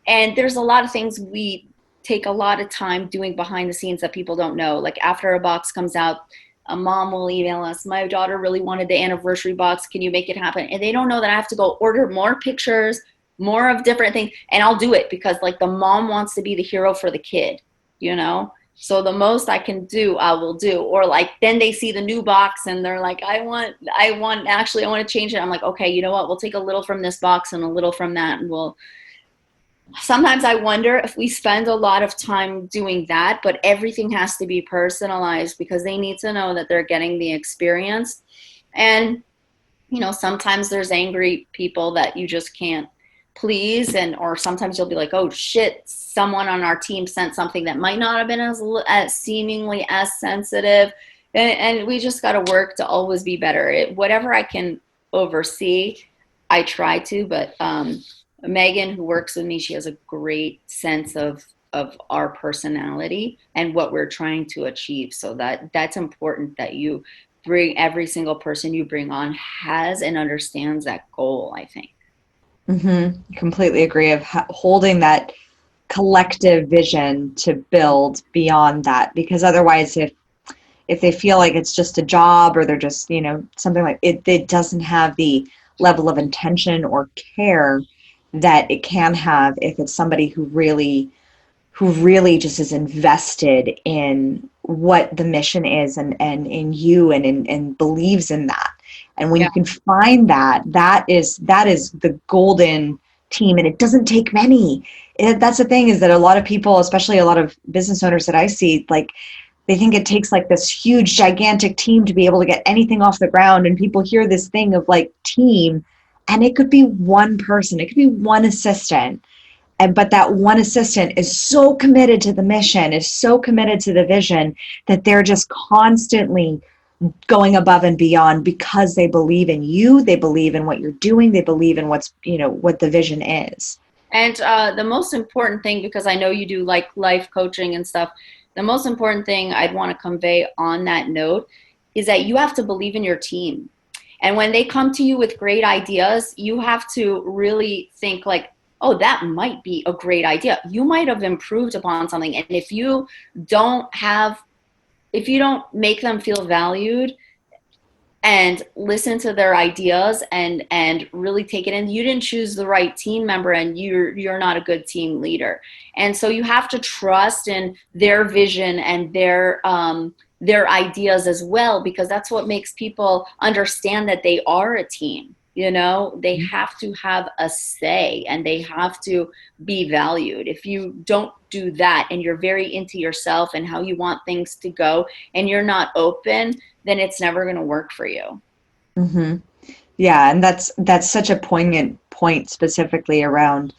And there's a lot of things we take a lot of time doing behind the scenes that people don't know. Like after a box comes out, a mom will email us, my daughter really wanted the anniversary box. Can you make it happen? And they don't know that I have to go order more pictures, more of different things. And I'll do it because like the mom wants to be the hero for the kid, So the most I can do, I will do. Or like then they see the new box and they're like, I want to change it. I'm like, okay, you know what? We'll take a little from this box and a little from that, and sometimes I wonder if we spend a lot of time doing that, but everything has to be personalized because they need to know that they're getting the experience. And, sometimes there's angry people that you just can't please. Or sometimes you'll be like, oh shit, someone on our team sent something that might not have been as seemingly as sensitive. And we just got to work to always be better. Whatever I can oversee, I try to, but, Megan, who works with me, she has a great sense of our personality and what we're trying to achieve. So that's important that you bring every single person you bring on has and understands that goal, I think. Mm-hmm. Completely agree of holding that collective vision to build beyond that, because otherwise if they feel like it's just a job or they're just, something like it doesn't have the level of intention or care, that it can have if it's somebody who really just is invested in what the mission is, and in you, and believes in that. And when Yeah. you can find that, that is the golden team, and it doesn't take many. That's the thing, is that a lot of people, especially a lot of business owners that I see, like, they think it takes like this huge gigantic team to be able to get anything off the ground. And people hear this thing of like team, and it could be one person, it could be one assistant, but that one assistant is so committed to the mission, is so committed to the vision, that they're just constantly going above and beyond, because they believe in you, they believe in what you're doing, they believe in what the vision is. And the most important thing, because I know you do like life coaching and stuff, the most important thing I'd want to convey on that note is that you have to believe in your team. And when they come to you with great ideas, you have to really think like, oh, that might be a great idea. You might have improved upon something. And don't have, if you don't make them feel valued and listen to their ideas and really take it in, you didn't choose the right team member, and you're not a good team leader. And so you have to trust in their vision and their ideas as well, because that's what makes people understand that they are a team. They have to have a say, and they have to be valued. If you don't do that, and you're very into yourself and how you want things to go, and you're not open, then it's never going to work for you. Mm-hmm. Yeah, and that's such a poignant point, specifically around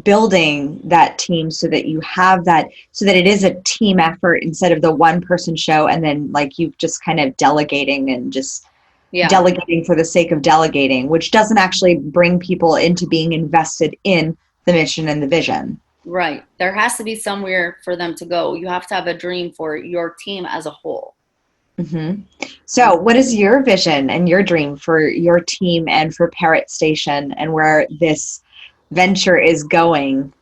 building that team, so that you have that, so that it is a team effort instead of the one person show, and then like you just kind of delegating, and just Yeah. delegating for the sake of delegating, which doesn't actually bring people into being invested in the mission and the vision. Right. There has to be somewhere for them to go. You have to have a dream for your team as a whole. Mm-hmm. So what is your vision and your dream for your team and for Parrot Station, and where this venture is going?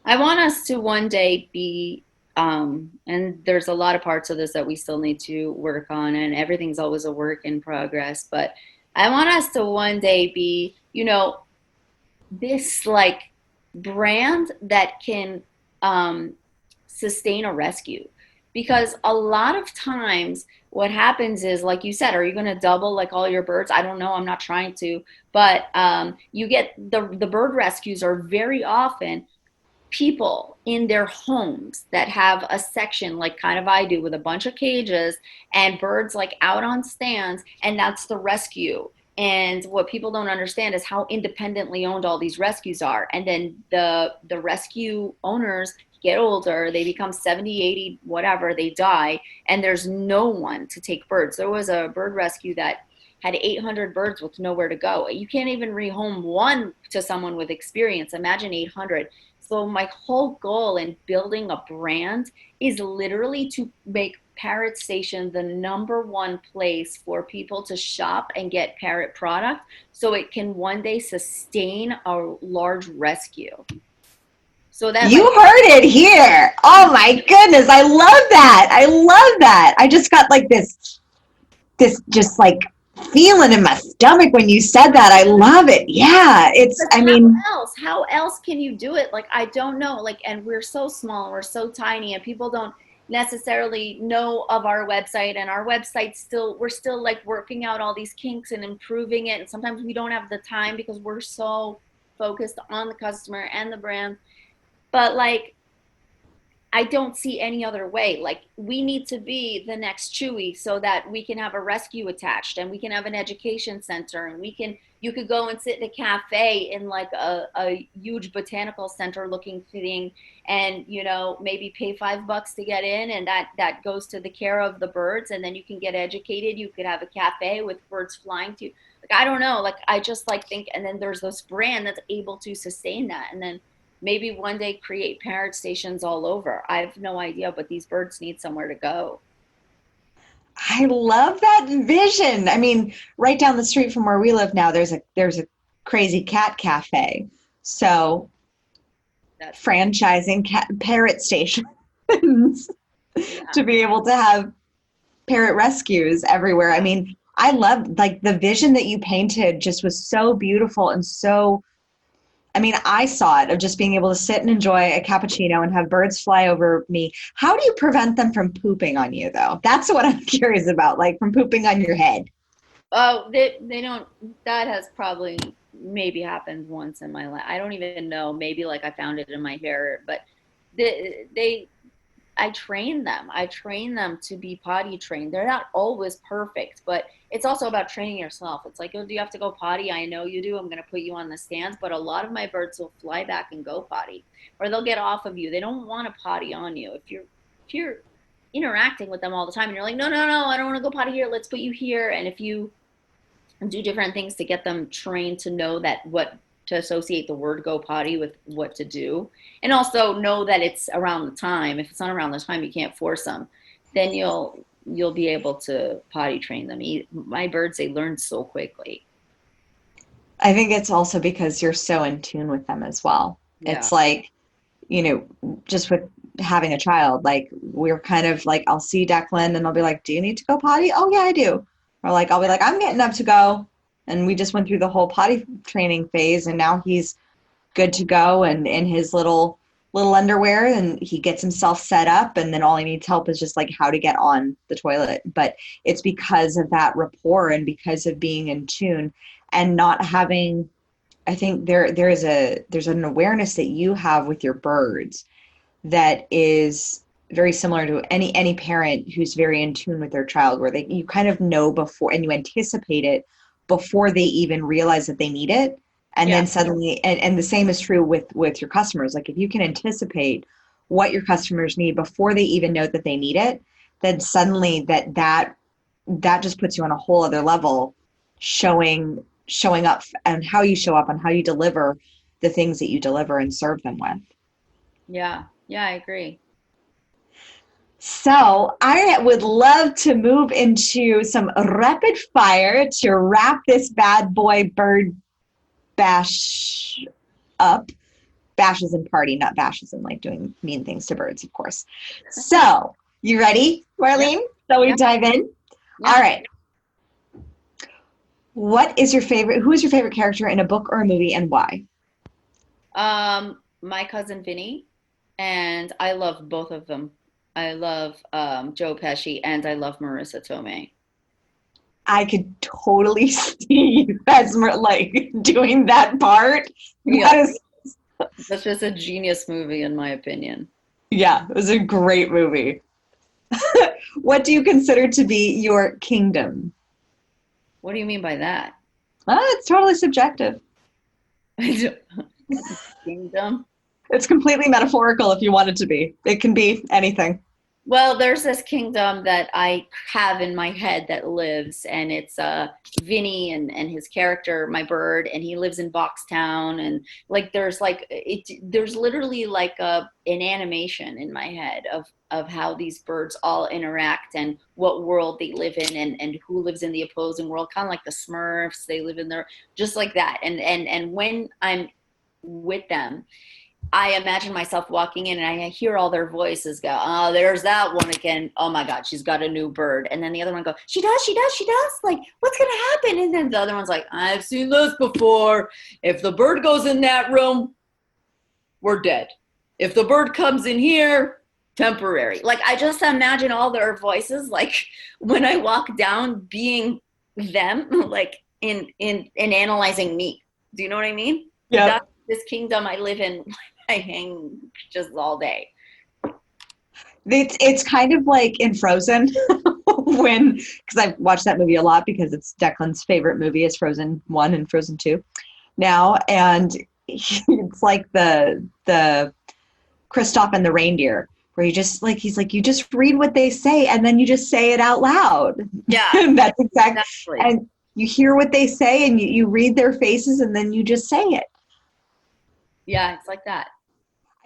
I want us to one day be, and there's a lot of parts of this that we still need to work on, and everything's always a work in progress, but I want us to one day be, this like brand that can sustain a rescue. Because a lot of times what happens is, like you said, are you going to double like all your birds? I don't know. I'm not trying to. But you get the bird rescues are very often people in their homes that have a section like kind of I do, with a bunch of cages and birds like out on stands, and that's the rescue. And what people don't understand is how independently owned all these rescues are. And then the rescue owners get older, they become 70, 80, whatever, they die, and there's no one to take birds. There was a bird rescue that had 800 birds with nowhere to go. You can't even rehome one to someone with experience. Imagine 800. So my whole goal in building a brand is literally to make Parrot Station the #1 place for people to shop and get Parrot product, so it can one day sustain a large rescue. So that You like, heard it here. Oh my goodness, I love that. I love that. I just got like this just like feeling in my stomach when you said that. I love it. Yeah, how else can you do it? Like, I don't know. Like, and we're so small and we're so tiny, and people don't necessarily know of our website, and our website we're still like working out all these kinks and improving it. And sometimes we don't have the time because we're so focused on the customer and the brand. But like, I don't see any other way. Like, we need to be the next Chewy, so that we can have a rescue attached, and we can have an education center, and you could go and sit in a cafe in like a huge botanical center looking thing, and maybe pay $5 to get in, and that goes to the care of the birds, and then you can get educated. You could have a cafe with birds flying to you. Like, I don't know. Like, I just like think, and then there's this brand that's able to sustain that, and then maybe one day create Parrot Stations all over. I have no idea, but these birds need somewhere to go. I love that vision. I mean, right down the street from where we live now, there's a crazy cat cafe. So That's franchising Parrot Stations yeah. to be able to have parrot rescues everywhere. I mean, I love like the vision that you painted just was so beautiful, and so I mean, I saw it of just being able to sit and enjoy a cappuccino and have birds fly over me. How do you prevent them from pooping on you, though? That's what I'm curious about, like from pooping on your head. Oh, they don't. That has probably maybe happened once in my life. I don't even know. Maybe like I found it in my hair, but they I train them. I train them to be potty trained. They're not always perfect, but it's also about training yourself. It's like, oh, do you have to go potty? I know you do. I'm going to put you on the stands. But a lot of my birds will fly back and go potty, or they'll get off of you. They don't want to potty on you. If you're interacting with them all the time and you're like, no, no, no, I don't want to go potty here. Let's put you here. And if you do different things to get them trained to know that what to associate the word go potty with what to do, and also know that it's around the time. If it's not around the time, you can't force them. Then you'll be able to potty train them. My birds, they learn so quickly. I think it's also because you're so in tune with them as well. Yeah. It's like, just with having a child, like we're kind of like, I'll see Declan and I'll be like, do you need to go potty? Oh yeah, I do. Or like, I'll be like, I'm getting up to go. And we just went through the whole potty training phase, and now he's good to go and in his little underwear, and he gets himself set up, and then all he needs help is just like how to get on the toilet. But it's because of that rapport and because of being in tune and not having, I think there's an awareness that you have with your birds that is very similar to any parent who's very in tune with their child, where you kind of know before and you anticipate it before they even realize that they need it. And then suddenly, and the same is true with your customers. Like if you can anticipate what your customers need before they even know that they need it, then suddenly that just puts you on a whole other level, showing up and how you show up and how you deliver the things that you deliver and serve them with. Yeah, I agree. So I would love to move into some rapid fire to wrap this bad boy bird bash up. Bash is in party, not bash is in like doing mean things to birds, of course. So you ready, Marlene? So we dive in? Yeah. All right. Who is your favorite character in a book or a movie, and why? My cousin Vinny, and I love both of them. I love Joe Pesci, and I love Marissa Tomei. I could totally see you as like doing that part. Yeah. That's just a genius movie, in my opinion. Yeah, it was a great movie. What do you consider to be your kingdom? What do you mean by that? It's totally subjective. Kingdom? It's completely metaphorical if you want it to be. It can be anything. Well, there's this kingdom that I have in my head that lives, and it's Vinny and his character, my bird, and he lives in Boxtown, and like there's literally like an animation in my head of how these birds all interact and what world they live in and who lives in the opposing world, kind of like the Smurfs. They live in there just like that, and when I'm with them, I imagine myself walking in and I hear all their voices go, oh, there's that one again. Oh my God, she's got a new bird. And then the other one go, she does. Like, what's going to happen? And then the other one's like, I've seen this before. If the bird goes in that room, we're dead. If the bird comes in here, temporary. Like, I just imagine all their voices, like when I walk down, being them, like in analyzing me. Do you know what I mean? Yeah. That's this kingdom I live in. I hang just all day. It's kind of like in Frozen because I've watched that movie a lot because it's Declan's favorite movie is Frozen 1 and Frozen 2 now. And it's like the Kristoff and the reindeer where he's like, you just read what they say and then you just say it out loud. Yeah. That's exactly. And you hear what they say and you read their faces and then you just say it. Yeah, it's like that.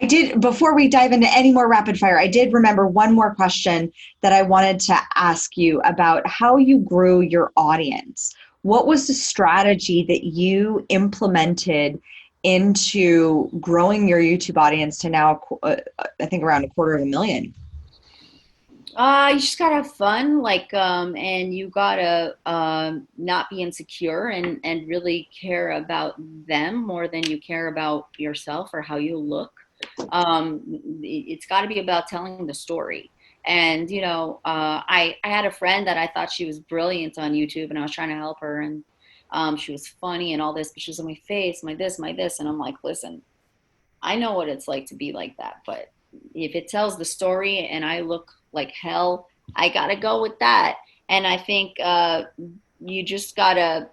I did, before we dive into any more rapid fire, I did remember one more question that I wanted to ask you about how you grew your audience. What was the strategy that you implemented into growing your YouTube audience to now, I think around 250,000? You just gotta have fun, and you gotta not be insecure and really care about them more than you care about yourself or how you look. It's got to be about telling the story. And I had a friend that I thought she was brilliant on YouTube, and I was trying to help her, and she was funny and all this, but she was on my face, my this, and I'm like, listen, I know what it's like to be like that, but if it tells the story and I look like hell, I gotta go with that. And I think you just gotta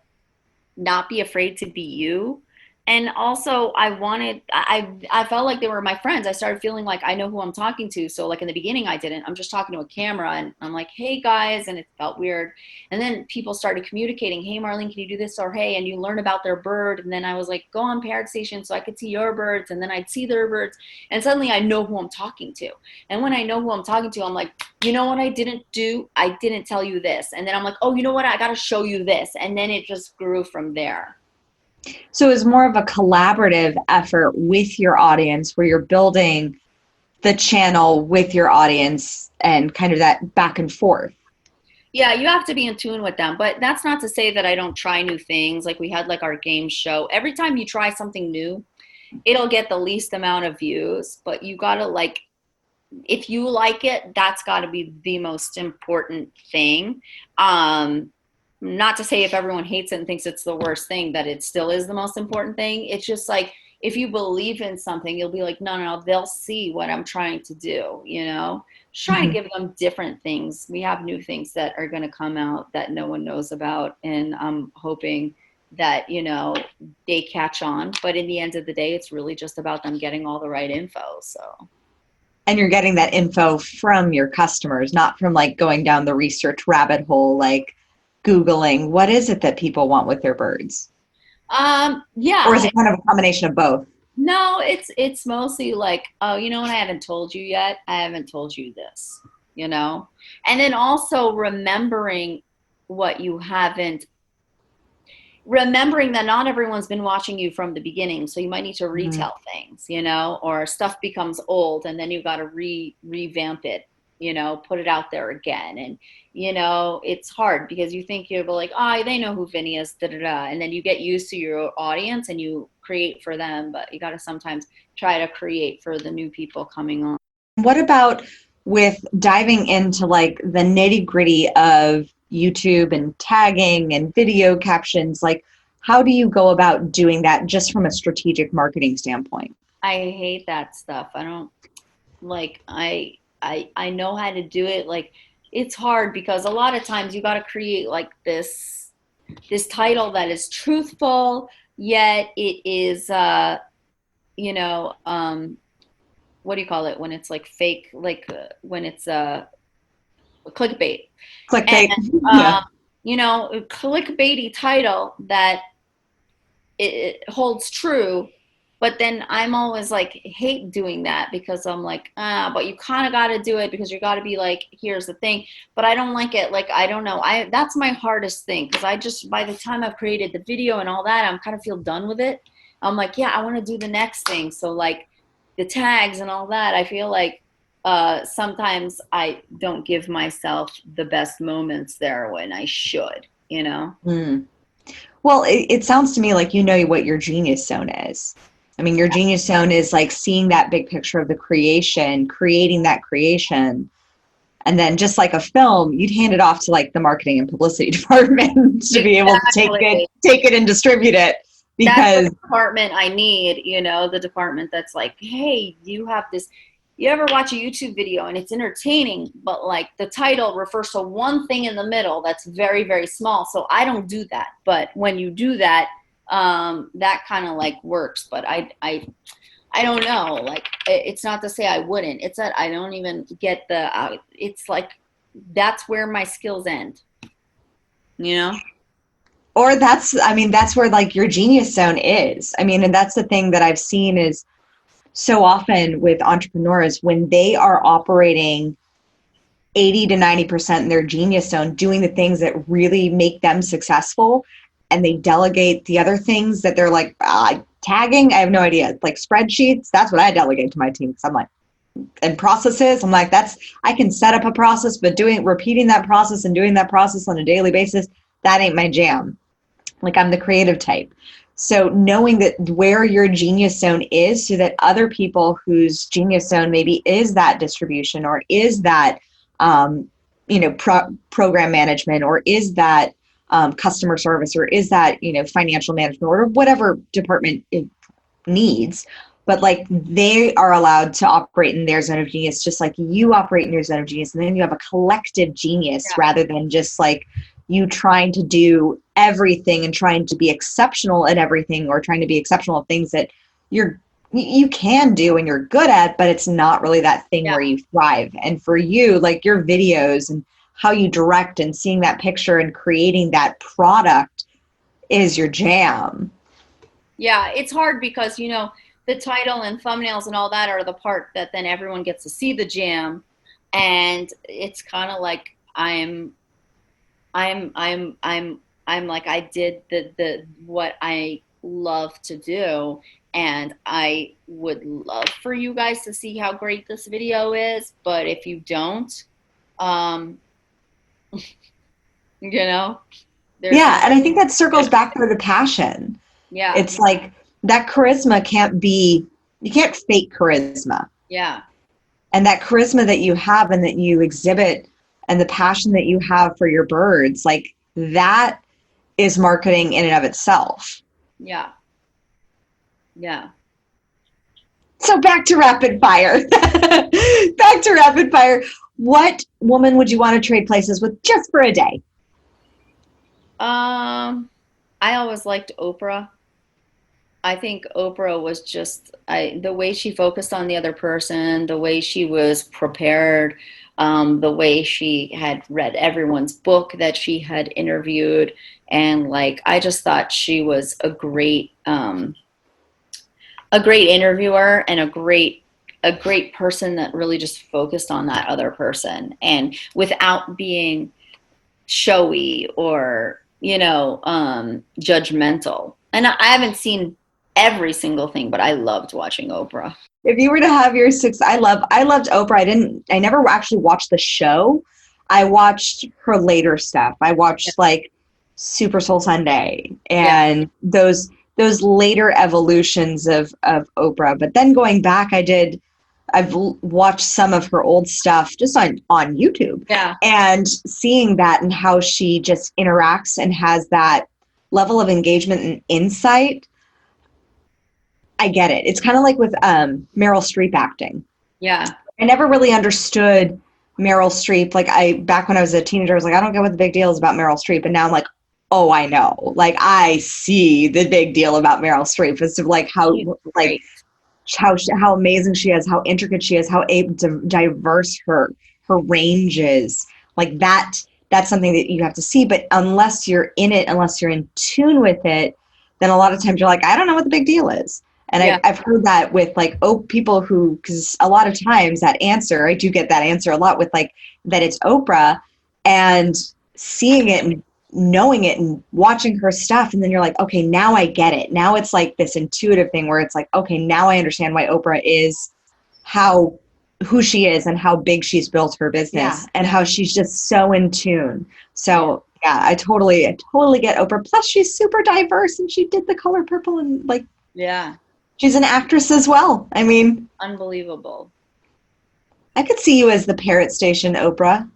not be afraid to be you. And also, I felt like they were my friends. I started feeling like I know who I'm talking to. So like in the beginning, I didn't. I'm just talking to a camera, and I'm like, hey guys, and it felt weird. And then people started communicating, hey Marlene, can you do this? Or hey, and you learn about their bird. And then I was like, go on Parrot Station so I could see your birds, and then I'd see their birds, and suddenly I know who I'm talking to. And when I know who I'm talking to, I'm like, you know what I didn't do? I didn't tell you this. And then I'm like, oh, you know what? I got to show you this. And then it just grew from there. So it's more of a collaborative effort with your audience where you're building the channel with your audience and kind of that back and forth. Yeah, you have to be in tune with them. But that's not to say that I don't try new things. Like we had like our game show. Every time you try something new, it'll get the least amount of views, but you got to like, if you like it, that's got to be the most important thing. Not to say if everyone hates it and thinks it's the worst thing, that it still is the most important thing. It's just like, if you believe in something, you'll be like, no, they'll see what I'm trying to do, Just trying to Mhm. give them different things. We have new things that are going to come out that no one knows about. And I'm hoping that, they catch on. But in the end of the day, it's really just about them getting all the right info. So. And you're getting that info from your customers, not from like going down the research rabbit hole, like Googling, what is it that people want with their birds? Or is Yeah. it kind of a combination of both? No, it's mostly like, oh, you know what, I haven't told you yet? I haven't told you this, you know? And then also what you haven't, remembering that not everyone's been watching you from the beginning. So you might need to Mhm. retell things, or stuff becomes old and then you got to revamp it, put it out there again. And, it's hard because you think you're like, oh, they know who Vinny is, da da da. And then you get used to your audience and you create for them, but you got to sometimes try to create for the new people coming on. What about with diving into like the nitty gritty of YouTube and tagging and video captions? Like, how do you go about doing that just from a strategic marketing standpoint? I hate that stuff. I don't like I know how to do it. Like it's hard because a lot of times you got to create like this title that is truthful, yet it is you know what do you call it when it's like fake, like when it's clickbait. And Clickbait. Yeah. um a clickbaity title that it holds true. But then I'm always like hate doing that because I'm like, but you kind of got to do it because you got to be like, here's the thing. But I don't like it. Like, I don't know. That's my hardest thing because I just, by the time I've created the video and all that, I'm kind of feel done with it. I'm like, yeah, I want to do the next thing. So like the tags and all that, I feel like sometimes I don't give myself the best moments there when I should. Mm. Well, it sounds to me like you know what your genius zone is. I mean, your genius zone is like seeing that big picture of the creation, creating that creation. And then just like a film, you'd hand it off to like the marketing and publicity department to be able to Exactly. take it and distribute it That's the because department I need, the department that's like, hey, you have this. You ever watch a YouTube video and it's entertaining, but like the title refers to one thing in the middle that's very, very small. So I don't do that. But when you do that, that kind of like works. But I don't know. Like, it's not to say I wouldn't. It's that I don't even get it's like, that's where my skills end, you know? or that's where like your genius zone is. I mean, and that's the thing that I've seen is so often with entrepreneurs when they are operating 80 to 90% in their genius zone, doing the things that really make them successful, and they delegate the other things that they're like, tagging, I have no idea. Like spreadsheets, that's what I delegate to my team because I'm like, and processes. I'm like, I can set up a process, but repeating that process and doing that process on a daily basis, that ain't my jam. Like, I'm the creative type. So knowing that where your genius zone is, so that other people whose genius zone maybe is that distribution, or is that, program management, or is that customer service, or is that, financial management, or whatever department it needs. But like, they are allowed to operate in their zone of genius, just like you operate in your zone of genius. And then you have a collective genius, rather than just like you trying to do everything and trying to be exceptional at everything, or trying to be exceptional at things that you can do and you're good at, but it's not really that thing where you thrive. And for you, like, your videos and how you direct and seeing that picture and creating that product is your jam. Yeah, it's hard because, the title and thumbnails and all that are the part that then everyone gets to see the jam. And it's kind of like I'm like, I did the what I love to do. And I would love for you guys to see how great this video is. But if you don't, yeah. And I think that circles back to the passion. Yeah. It's like that charisma you can't fake charisma. Yeah. And that charisma that you have and that you exhibit, and the passion that you have for your birds, like, that is marketing in and of itself. Yeah. Yeah. So back to rapid fire. Back to rapid fire. What woman would you want to trade places with just for a day? I always liked Oprah. I think Oprah was just the way she focused on the other person, the way she was prepared, the way she had read everyone's book that she had interviewed, and like, I just thought she was a great interviewer, and a great person that really just focused on that other person, and without being showy or judgmental. And I haven't seen every single thing, but I loved watching Oprah. If you were to have your I loved Oprah. I never actually watched the show. I watched her later stuff. I watched like Super Soul Sunday and those later evolutions of Oprah. But then going back, I've watched some of her old stuff just on YouTube. Yeah. And seeing that and how she just interacts and has that level of engagement and insight, I get it. It's kind of like with Meryl Streep acting. Yeah. I never really understood Meryl Streep. Like, back when I was a teenager, I was like, I don't get what the big deal is about Meryl Streep. And now I'm like, oh, I know. Like, I see the big deal about Meryl Streep. It's like how amazing she is, how intricate she is, how diverse her range is. Like, that's something that you have to see. But unless you're in it, unless you're in tune with it, then a lot of times you're like, I don't know what the big deal is. And I've heard that with like, people who, because a lot of times I do get that answer a lot with like, that it's Oprah, and seeing it and knowing it and watching her stuff. And then you're like, okay, now I get it. Now it's like this intuitive thing where it's like, okay, now I understand why Oprah is who she is and how big she's built her business and how she's just so in tune. So yeah, I totally get Oprah. Plus she's super diverse, and she did The Color Purple, and like, she's an actress as well. I mean, unbelievable. I could see you as the Parrot station Oprah.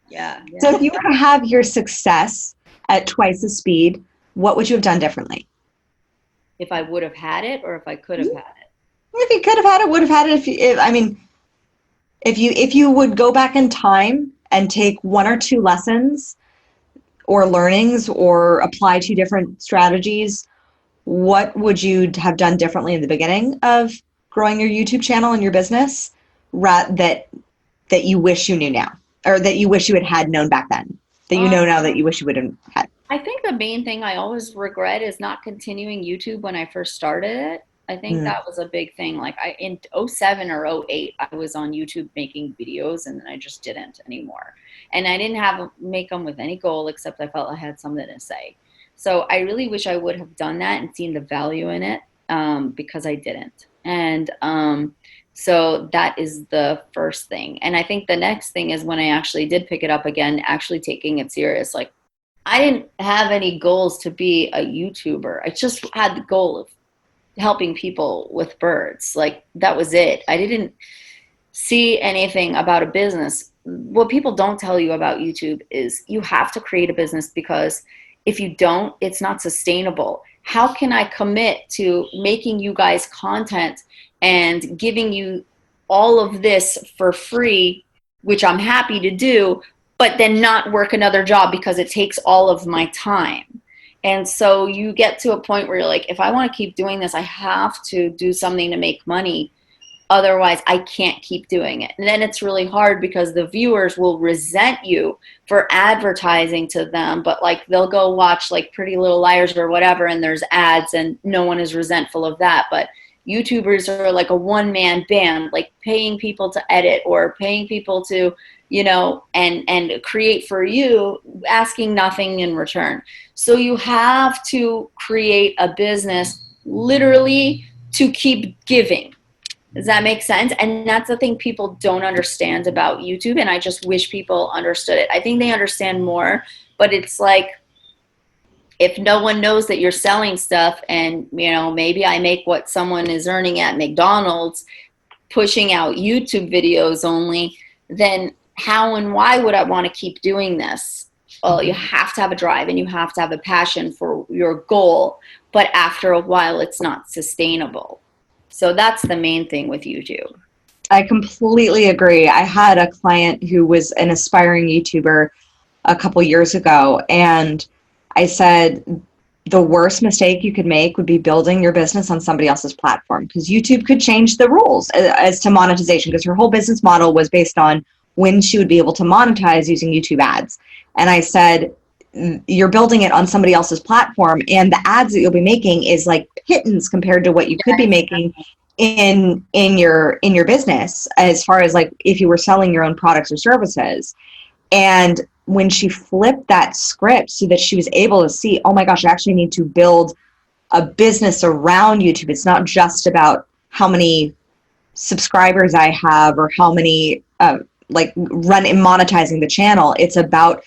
Yeah. So if you were to have your success at twice the speed, what would you have done differently? If I would have had it, or if I could have had it? If you could have had it, would have had it. If you would go back in time and take one or two lessons or learnings or apply two different strategies, what would you have done differently in the beginning of growing your YouTube channel and your business that you wish you knew now, or that you wish you had known back then, that you know now that you wish you would have had? I think the main thing I always regret is not continuing YouTube when I first started it. I think that was a big thing. Like, in 07 or 08, I was on YouTube making videos, and then I just didn't anymore. And I didn't make them with any goal, except I felt I had something to say. So I really wish I would have done that and seen the value in it, because I didn't. And So that is the first thing. And I think the next thing is when I actually did pick it up again, actually taking it serious. Like, I didn't have any goals to be a YouTuber. I just had the goal of helping people with birds. Like, that was it. I didn't see anything about a business. What people don't tell you about YouTube is you have to create a business, because if you don't, it's not sustainable. How can I commit to making you guys content and giving you all of this for free, which I'm happy to do, but then not work another job because it takes all of my time? And so you get to a point where you're like, if I want to keep doing this, I have to do something to make money. Otherwise, I can't keep doing it. And then it's really hard because the viewers will resent you for advertising to them, but like they'll go watch like Pretty Little Liars or whatever, and there's ads, and no one is resentful of that. But YouTubers are like a one-man band, like paying people to edit or paying people to, and create for you, asking nothing in return. So you have to create a business literally to keep giving. Does that make sense? And that's the thing people don't understand about YouTube. And I just wish people understood it. I think they understand more, but it's like, if no one knows that you're selling stuff, and, maybe I make what someone is earning at McDonald's pushing out YouTube videos only, then how and why would I want to keep doing this? Well, you have to have a drive and you have to have a passion for your goal. But after a while, it's not sustainable. So that's the main thing with YouTube. I completely agree. I had a client who was an aspiring YouTuber a couple years ago, and I said the worst mistake you could make would be building your business on somebody else's platform, because YouTube could change the rules as to monetization, because her whole business model was based on when she would be able to monetize using YouTube ads. And I said, you're building it on somebody else's platform, and the ads that you'll be making is like pittance compared to what you could be making in your business, as far as like if you were selling your own products or services. And when she flipped that script so that she was able to see, oh my gosh, I actually need to build a business around YouTube. It's not just about how many subscribers I have or how many monetizing the channel. It's about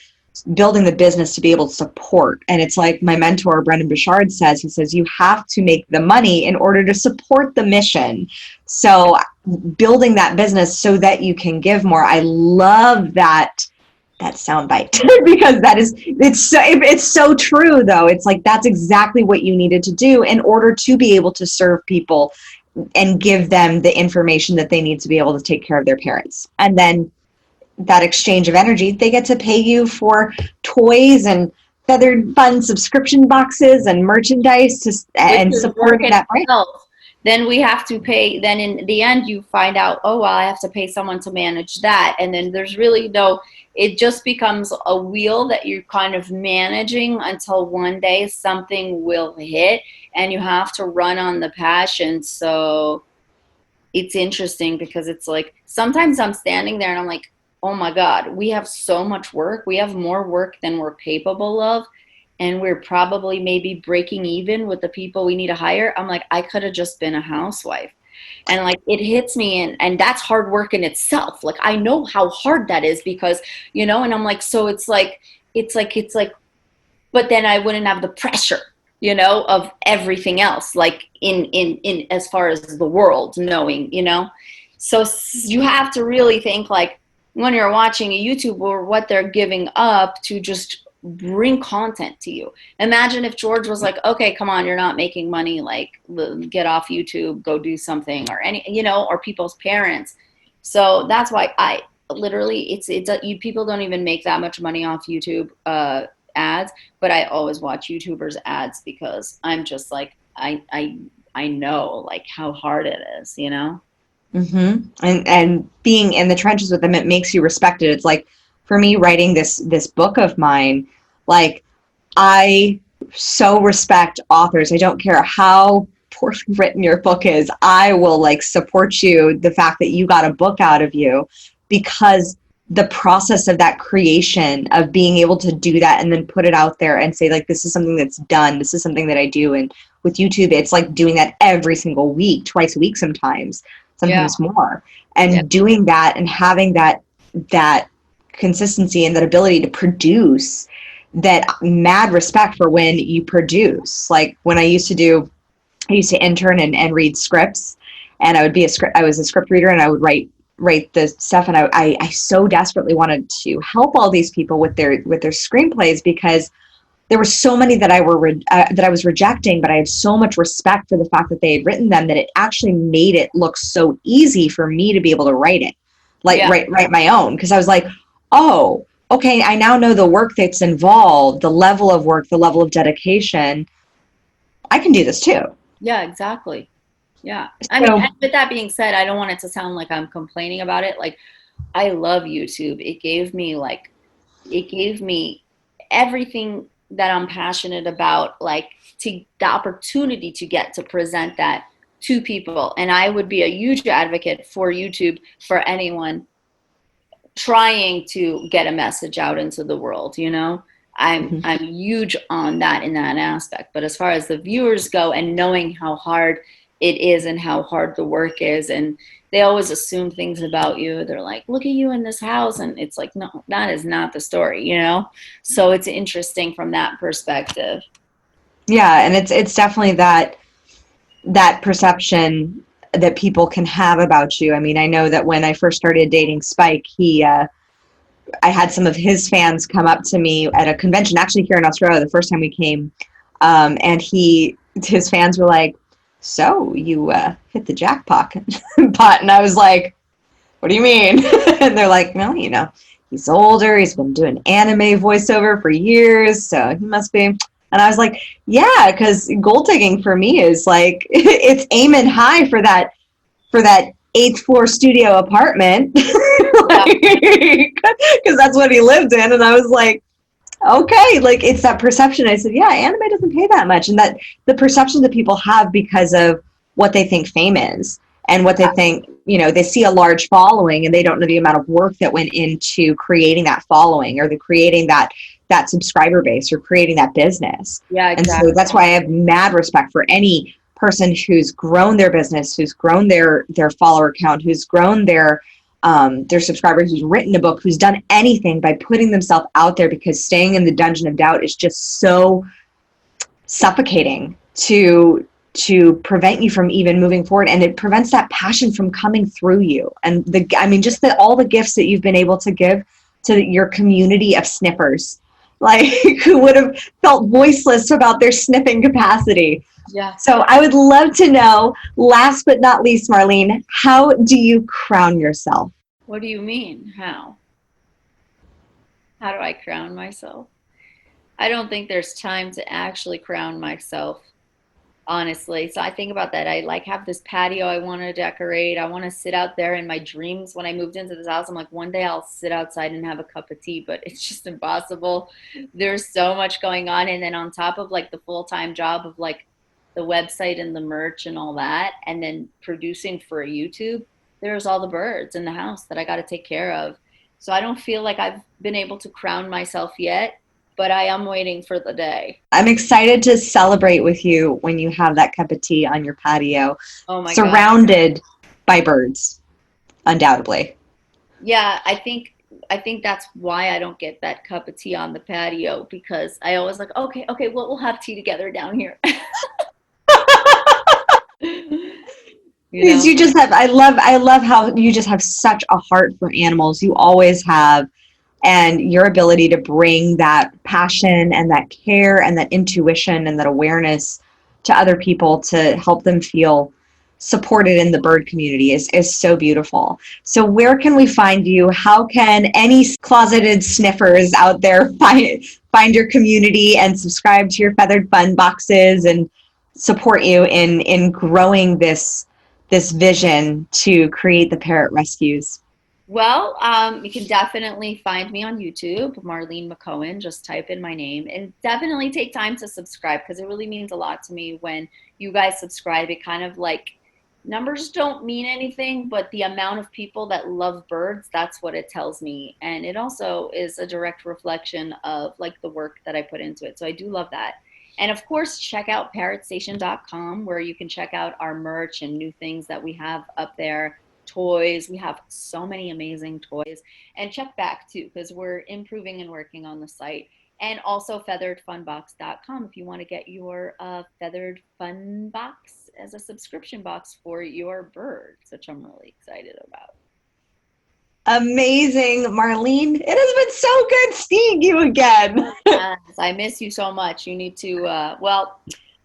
building the business to be able to support. And it's like my mentor, Brendan Bouchard, says, he says, you have to make the money in order to support the mission. So building that business so that you can give more. I love that soundbite because it's so true though. It's like, that's exactly what you needed to do in order to be able to serve people and give them the information that they need to be able to take care of their parents. And then that exchange of energy, they get to pay you for toys and feathered fun subscription boxes and merchandise and supporting that brand. Then we have to pay. Then in the end, you find out, oh, well, I have to pay someone to manage that. And then there's really it just becomes a wheel that you're kind of managing until one day something will hit and you have to run on the passion. So it's interesting because it's like, sometimes I'm standing there and I'm like, oh my God, we have so much work. We have more work than we're capable of. And we're probably maybe breaking even with the people we need to hire. I'm like, I could have just been a housewife. And like, it hits me, and that's hard work in itself. Like, I know how hard that is because, and I'm like, so it's like, but then I wouldn't have the pressure, of everything else, like in as far as the world knowing, so you have to really think like when you're watching a YouTuber, what they're giving up to just bring content to you. Imagine if George was like, okay, come on, you're not making money, like get off YouTube, go do something, or or people's parents. So that's why I literally, people don't even make that much money off YouTube ads, but I always watch YouTubers ads because I'm just like, I know like how hard it is, Mm-hmm. And being in the trenches with them, it makes you respect it. It's like, for me, writing this book of mine, like, I so respect authors. I don't care how poorly written your book is. I will like support you, the fact that you got a book out of you, because the process of that creation, of being able to do that and then put it out there and say like, this is something that's done. This is something that I do. And with YouTube, it's like doing that every single week, twice a week sometimes. Yeah. sometimes more. Yeah. And doing that and having that consistency and that ability to produce, that mad respect for when you produce. Like when I used to intern and read scripts, and I was a script reader, and I would write the stuff, and I so desperately wanted to help all these people with their screenplays, because there were so many that I was rejecting, but I had so much respect for the fact that they had written them, that it actually made it look so easy for me to be able to write it, like Yeah. write my own. Because I was like, oh, okay, I now know the work that's involved, the level of work, the level of dedication. I can do this too. Yeah, exactly. Yeah. I mean, So and with that being said, I don't want it to sound like I'm complaining about it. Like, I love YouTube. It gave me everything that I'm passionate about, like to the opportunity to get to present that to people. And I would be a huge advocate for YouTube for anyone trying to get a message out into the world, you know? I'm huge on that in that aspect. But as far as the viewers go, and knowing how hard it is and how hard the work is, and they always assume things about you. They're like, look at you in this house, and it's like, no, that is not the story, you know? So it's interesting from that perspective. yeah, and it's definitely that perception that people can have about you. I mean, I know that when I first started dating Spike, I had some of his fans come up to me at a convention, actually here in Australia, the first time we came, and his fans were like, "So you hit the jackpot?" And I was like, "What do you mean?" And they're like, "No, he's older. He's been doing anime voiceover for years, so he must be." And I was like, "Yeah, because gold digging for me is like it's aiming high for that eighth floor studio apartment." Yeah. Because that's what he lived in. And I was like, okay, like it's that perception. I said, yeah, anime doesn't pay that much. And that the perception that people have because of what they think fame is, and what they think, they see a large following, and they don't know the amount of work that went into creating that following, or the creating that subscriber base, or creating that business. Yeah, And so exactly. that's why I have mad respect for any person who's grown their business, who's grown their follower count, who's grown their subscribers, who's written a book, who's done anything by putting themselves out there, because staying in the dungeon of doubt is just so suffocating to prevent you from even moving forward, and it prevents that passion from coming through you. And just all the gifts that you've been able to give to your community of sniffers, like who would have felt voiceless about their sniffing capacity. Yeah. So I would love to know, last but not least, Marlene, how do you crown yourself? What do you mean? How? How do I crown myself? I don't think there's time to actually crown myself, honestly. So I think about that. I like have this patio I want to decorate. I want to sit out there in my dreams. When I moved into this house, I'm like, one day I'll sit outside and have a cup of tea, but it's just impossible. There's so much going on. And then on top of like the full-time job of like the website and the merch and all that, and then producing for YouTube, there's all the birds in the house that I got to take care of. So I don't feel like I've been able to crown myself yet, but I am waiting for the day. I'm excited to celebrate with you when you have that cup of tea on your patio, Oh my God. surrounded by birds, undoubtedly. Yeah, I think that's why I don't get that cup of tea on the patio, because I always like, okay, well, we'll have tea together down here. You Because know? you just have, I love how you just have such a heart for animals. You always have. And your ability to bring that passion and that care and that intuition and that awareness to other people to help them feel supported in the bird community is so beautiful. So where can we find you? How can any closeted sniffers out there find your community and subscribe to your Feathered Fun boxes and support you in growing this vision to create the parrot rescues? Well, you can definitely find me on YouTube, Marlene McCohen. Just type in my name, and definitely take time to subscribe, because it really means a lot to me when you guys subscribe. It kind of like, numbers don't mean anything, but the amount of people that love birds, that's what it tells me. And it also is a direct reflection of like the work that I put into it. So I do love that. And of course, check out parrotstation.com, where you can check out our merch and new things that we have up there. Toys. We have so many amazing toys. And check back too, because we're improving and working on the site. And also featheredfunbox.com if you want to get your feathered fun box as a subscription box for your birds, which I'm really excited about. Amazing, Marlene. It has been so good seeing you again. Yes, I miss you so much. You need to,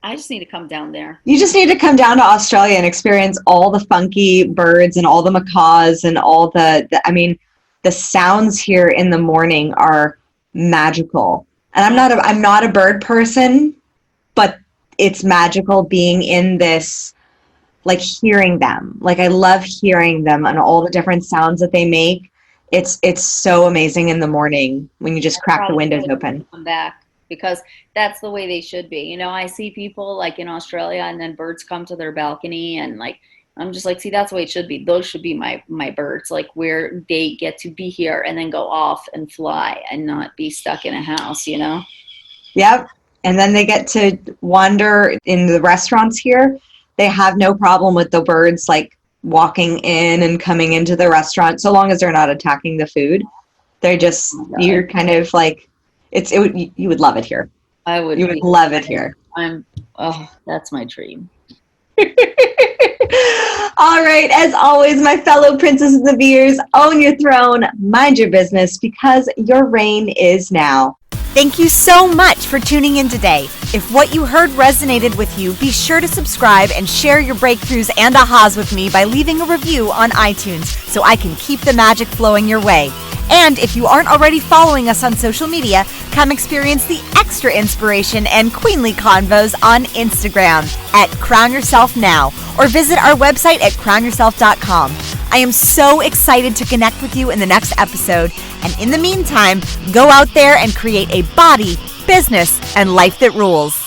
I just need to come down there. You just need to come down to Australia and experience all the funky birds and all the macaws and all the sounds here in the morning are magical. And I'm not a bird person, but it's magical being in this, like hearing them. Like I love hearing them and all the different sounds that they make. It's so amazing in the morning when you just crack the windows open. Come back, because that's the way they should be. You know, I see people like in Australia and then birds come to their balcony and like, I'm just like, see, that's the way it should be. Those should be my birds, like where they get to be here and then go off and fly and not be stuck in a house, you know? Yep. And then they get to wander in the restaurants here. They have no problem with the birds like walking in and coming into the restaurant, so long as they're not attacking the food. They're just, you're kind of like, you would love it here. I would. You would love it here. That's my dream. All right, as always, my fellow princesses of ears, own your throne, mind your business, because your reign is now. Thank you so much for tuning in today. If what you heard resonated with you, be sure to subscribe and share your breakthroughs and ahas with me by leaving a review on iTunes so I can keep the magic flowing your way. And if you aren't already following us on social media, come experience the extra inspiration and queenly convos on Instagram at Crown Yourself Now, or visit our website at crownyourself.com. I am so excited to connect with you in the next episode. And in the meantime, go out there and create a body, business, and life that rules.